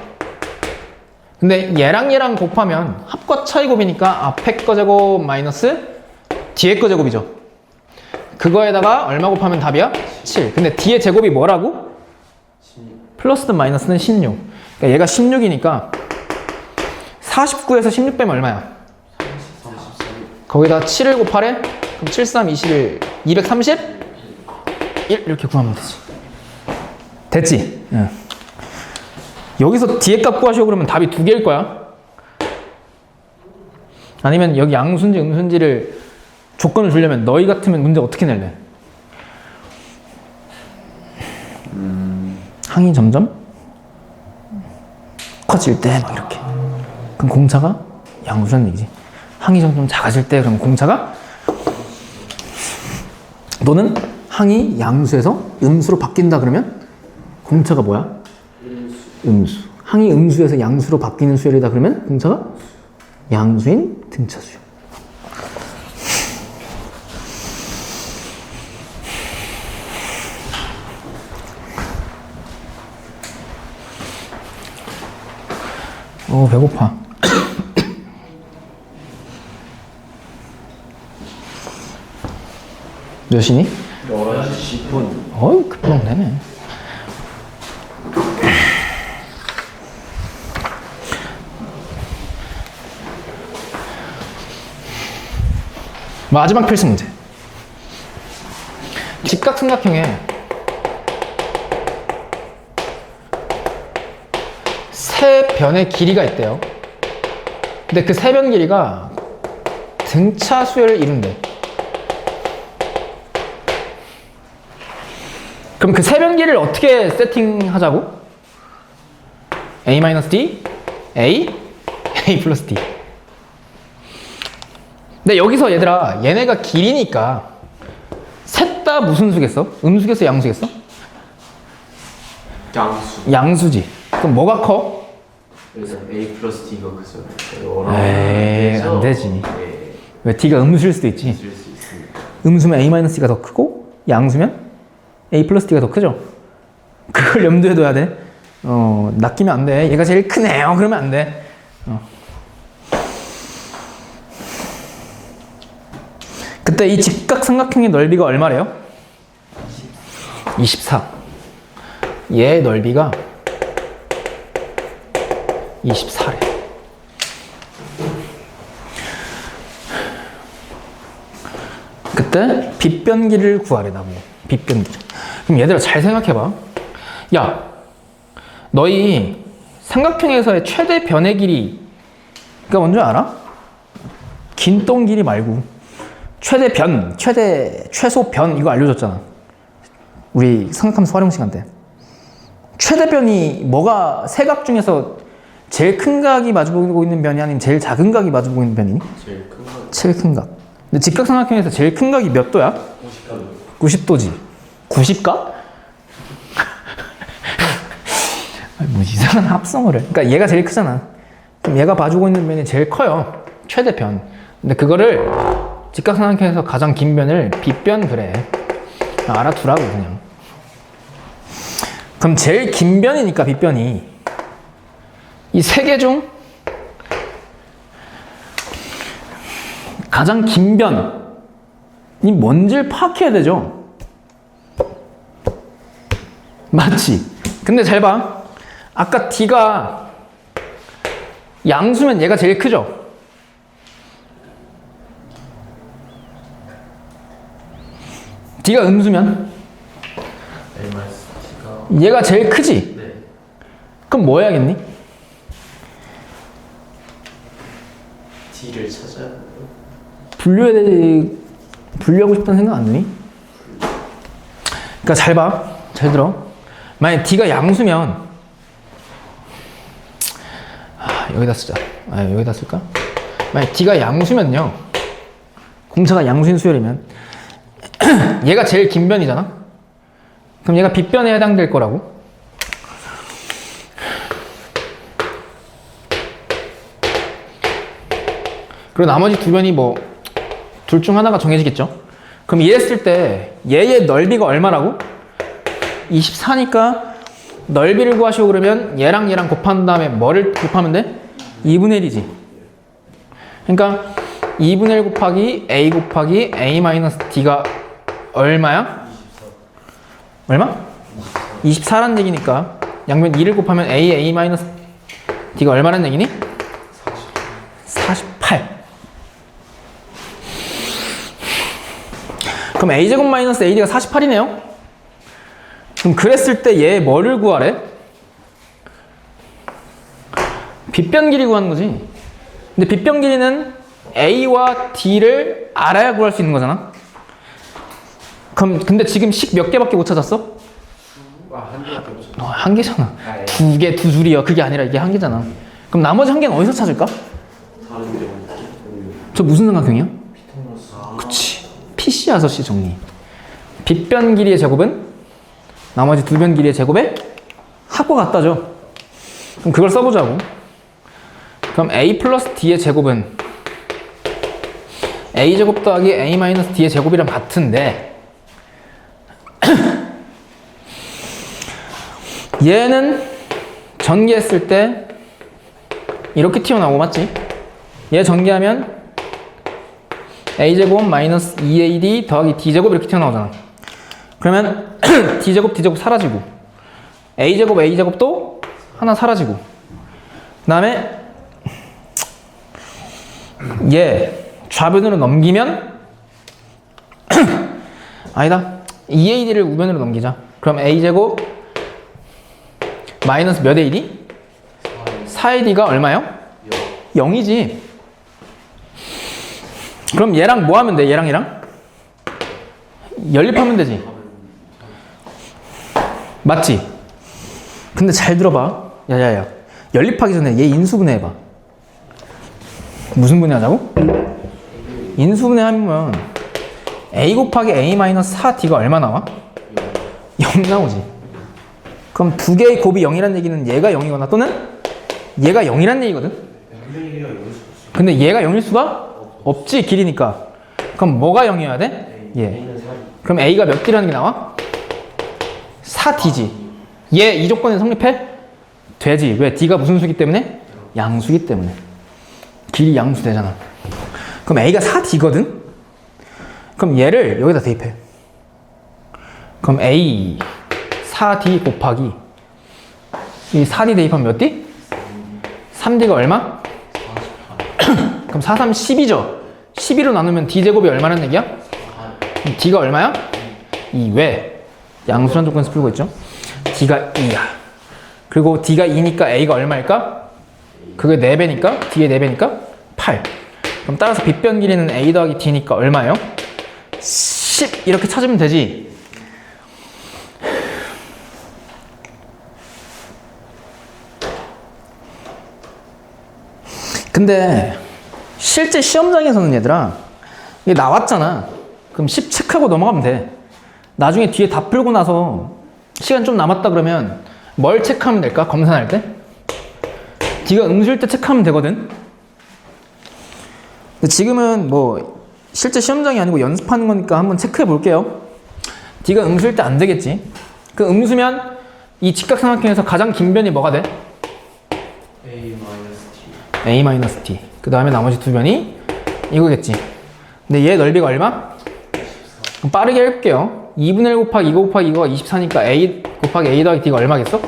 Speaker 1: 근데 얘랑 곱하면 합과 차이 곱이니까 앞에 거 제곱 마이너스 뒤에 거 제곱이죠. 그거에다가 얼마 곱하면 답이야? 7. 근데 뒤에 제곱이 뭐라고? 플러스든 마이너스는 16. 그러니까 얘가 16이니까 49에서 16 빼면 얼마야? 거기다 7을 곱하래? 그럼 7, 3, 21, 230? 1 이렇게 구하면 되지. 됐지? 응. 여기서 뒤에 값 구하시오 그러면 답이 2개일 거야. 아니면 여기 양수인지 음수인지를 조건을 주려면 너희 같으면 문제 어떻게 낼래? 항이 점점 커질 때 막 이렇게. 그럼 공차가 양수라는 얘기지. 항이 점점 작아질 때 그럼 공차가 너는 항이 양수에서 음수로 바뀐다 그러면 공차가 뭐야? 음수. 항이 음수에서 양수로 바뀌는 수열이다 그러면 공차가 양수인 등차 수열. 배고파. 몇 시니?
Speaker 2: 11시 10분.
Speaker 1: 어이, 급하면 되네. 마지막 필수 문제. 직각삼각형에 세 변의 길이가 있대요. 근데 그 세 변 길이가 등차 수열을 이룬대. 그럼 그 세 변 길이를 어떻게 세팅하자고? A-D, A, A 플러스 D. 근데 여기서 얘들아, 얘네가 길이니까 셋 다 무슨 수겠어? 음수겠어, 양수겠어?
Speaker 2: 양수.
Speaker 1: 양수지. 그럼 뭐가 커?
Speaker 2: 그래서 A 플러스 D가 크죠.
Speaker 1: 에이, 안 되지.
Speaker 2: 네.
Speaker 1: 왜 D가 음수일 수도 있지.
Speaker 2: 있을 수 있습니다.
Speaker 1: 음수면 A-D가 더 크고 양수면 A 플러스 D가 더 크죠. 그걸 염두에 둬야 돼. 낚이면 안 돼. 얘가 제일 크네요. 그러면 안 돼. 그때 이 직각삼각형의 넓이가 얼마래요? 24. 얘의 넓이가 24래. 그때 빗변 길이를 구하래다고. 빗변 길이. 그럼 얘들아 잘 생각해봐. 야, 너희 삼각형에서의 최대 변의 길이가 뭔지 알아? 긴 똥 길이 말고 최대 변, 최소 변 이거 알려줬잖아. 우리 삼각함수 활용 시간 때. 최대 변이 뭐가 세각 중에서 제일 큰 각이 마주보고 있는 변이 아니면 제일 작은 각이 마주보고 있는 변이니?
Speaker 2: 제일 큰 거.
Speaker 1: 제일 큰 각. 근데 직각삼각형에서 제일 큰 각이 몇 도야? 90도지. 90각? 뭐 이상한 합성어를. 그러니까 얘가 제일 크잖아. 그럼 얘가 봐주고 있는 변이 제일 커요. 최대 변. 근데 그거를 직각삼각형에서 가장 긴 변을 빗변 그래. 알아두라고 그냥. 그럼 제일 긴 변이니까 빗변이 이 세 개 중 가장 긴 변이 뭔지를 파악해야 되죠. 맞지? 근데 잘 봐. 아까 D가 양수면 얘가 제일 크죠? D가 음수면 얘가 제일 크지?
Speaker 2: 네.
Speaker 1: 그럼 뭐 해야겠니?
Speaker 2: D를 찾아야 돼요.
Speaker 1: 분류하고 싶다는 생각 안 드니? 그러니까 잘 봐. 잘 들어. 만약 D가 양수면 여기다 쓰자. 여기다 쓸까? 만약 D가 양수면요. 공차가 양수인 수열이면 얘가 제일 긴 변이잖아? 그럼 얘가 빗변에 해당될 거라고? 그리고 나머지 두 변이 뭐 둘 중 하나가 정해지겠죠? 그럼 얘 했을 때 얘의 넓이가 얼마라고? 24니까 넓이를 구하시오 그러면 얘랑 곱한 다음에 뭐를 곱하면 돼? 2분의 1이지. 그러니까 2분의 1 곱하기 a 곱하기 a 마이너스 d가 얼마야? 얼마? 24란 얘기니까 양변 2를 곱하면 a 마이너스 d가 얼마란 얘기니? 48. 그럼 a제곱 마이너스 ad가 48이네요. 그럼 그랬을 때 얘 뭐를 구하래? 빗변 길이 구하는 거지. 근데 빗변 길이는 a와 d를 알아야 구할 수 있는 거잖아. 그럼 근데 지금 식 몇 개밖에 못 찾았어?
Speaker 2: 한 개밖에 없어.
Speaker 1: 한 개잖아. 두 개, 두 줄이야. 그게 아니라 이게 한 개잖아. 그럼 나머지 한 개는 어디서 찾을까?
Speaker 2: 다른 게
Speaker 1: 저 무슨 삼각형이야? 그치. PC야6시 정리. 빗변 길이의 제곱은 나머지 두 변 길이의 제곱에 합과 같다죠. 그럼 그걸 써보자고. 그럼 a 플러스 d의 제곱은 a 제곱 더하기 a 마이너스 d의 제곱이랑 같은데 얘는 전개했을 때 이렇게 튀어나오고 맞지? 얘 전개하면 a제곱 마이너스 2ad 더하기 d제곱 이렇게 튀어나오잖아. 그러면 d제곱 사라지고 a제곱 a제곱도 하나 사라지고 그 다음에 얘 좌변으로 넘기면 아니다 2ad를 우변으로 넘기자. 그럼 a제곱 마이너스 몇 ad? 4ad가 얼마요? 0이지. 그럼 얘랑 뭐 하면 돼? 얘랑 연립하면 되지. 맞지? 근데 잘 들어봐. 야야야. 연립하기 전에 얘 인수분해해봐. 무슨 분해하자고? 인수분해하면 a 곱하기 a 마이너스 4d가 얼마 나와? 0 나오지. 그럼 두 개의 곱이 0이란 얘기는 얘가 0이거나 또는 얘가 0이란 얘기거든? 근데 얘가 0일 수가 없지, 길이니까. 그럼 뭐가 0이어야 돼? 얘. 그럼 a가 몇 d라는 게 나와? 4d지. 얘 이 조건에 성립해? 되지. 왜? d가 무슨 수기 때문에? 양수기 때문에. 길이 양수 되잖아. 그럼 a가 4d거든? 그럼 얘를 여기다 대입해. 그럼 a 4d 곱하기 이 4d 대입하면 몇 d? 3d가 얼마? 그럼 4, 3, 10이죠? 12로 나누면 d제곱이 얼마란 얘기야? 그럼 d가 얼마야? 2. 왜? 양수란 조건에서 풀고 있죠? d가 2야. 그리고 d가 2니까 a가 얼마일까? 그게 4배니까 d의 4배니까 8. 그럼 따라서 빗변 길이는 a 더하기 d니까 얼마예요? 10 이렇게 찾으면 되지. 근데 실제 시험장에서는 얘들아 이게 나왔잖아. 그럼 10 체크하고 넘어가면 돼. 나중에 뒤에 다 풀고 나서 시간 좀 남았다 그러면 뭘 체크하면 될까? 검산할 때? D가 음수일 때 체크하면 되거든. 근데 지금은 뭐 실제 시험장이 아니고 연습하는 거니까 한번 체크해 볼게요. D가 음수일 때 안 되겠지. 그 음수면 이 직각삼각형에서 가장 긴 변이 뭐가 돼? A-T. 그 다음에 나머지 두 변이 이거겠지. 근데 얘 넓이가 얼마? 그럼 빠르게 해볼게요. 2분의 1 곱하기 2 곱하기 이거가 24니까 A 곱하기 A 더하기 D가 얼마겠어?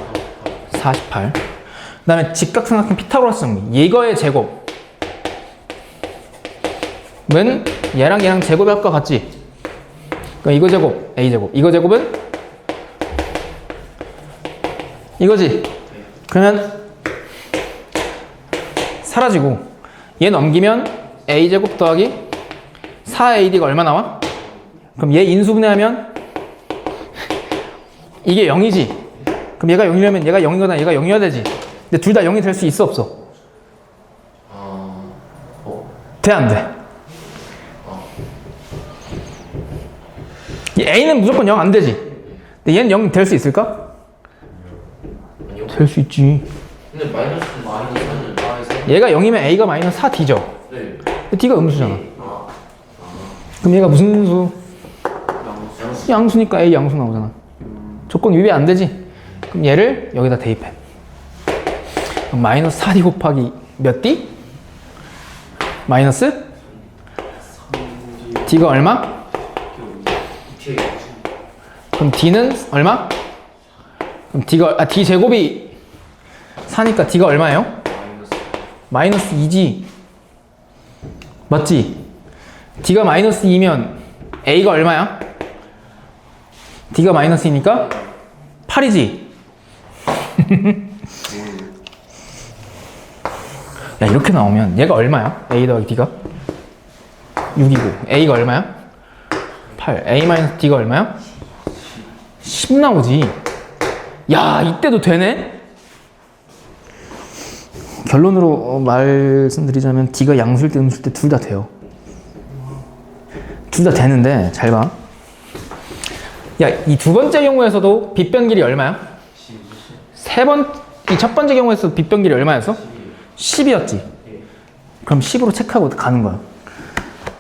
Speaker 1: 48. 그 다음에 직각삼각형 피타고라스 정리. 이거의 제곱은 얘랑 제곱의 합과 같지? 그럼 이거 제곱, A 제곱. 이거 제곱은 이거지? 그러면 사라지고 얘 넘기면 a제곱 더하기 4ad가 얼마 나와? 그럼 얘 인수분해하면 이게 0이지. 그럼 얘가 0이려면 얘가 0이거나 얘가 0이어야 되지. 근데 둘 다 0이 될 수 있어 없어? 돼 안 돼? 이 a는 무조건 0 안 되지. 근데 얘는 0 될 수 있을까? 될 수 있지.
Speaker 2: 근데 마이너스는
Speaker 1: 얘가 0이면 a가 마이너스 4d죠.
Speaker 2: 네.
Speaker 1: 근데 d가 음수잖아. 그럼 얘가 무슨 수? 양수니까 a 양수 나오잖아. 조건 위배 안 되지? 그럼 얘를 여기다 대입해. 그럼 마이너스 4d 곱하기 몇 D? 마이너스? D가 얼마? 그럼 D는 얼마? 그럼 D 제곱이 4니까 D가 얼마예요? 마이너스 2지. 맞지? D가 마이너스 2면 A가 얼마야? D가 마이너스 2니까 8이지? 야, 이렇게 나오면 얘가 얼마야? A 더하기 D가? 6이고 A가 얼마야? 8. A 마이너스 D가 얼마야? 10 나오지. 야, 이때도 되네? 결론으로 말씀드리자면 D가 양수일 때 음수일 때 둘 다 돼요. 둘 다 되는데 잘 봐. 야, 이 두 번째 경우에서도 빗변 길이 얼마야? 이 첫 번째 경우에서 빗변 길이 얼마였어? 10이었지. 그럼 10으로 체크하고 가는 거야.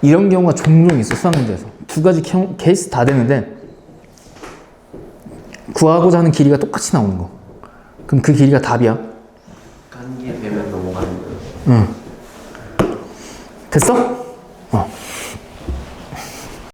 Speaker 1: 이런 경우가 종종 있어, 수학 문제에서. 두 가지 케이스 다 되는데 구하고자 하는 길이가 똑같이 나오는 거. 그럼 그 길이가 답이야.
Speaker 2: 깐게 되면 넘어가는 거예요.
Speaker 1: 응. 됐어?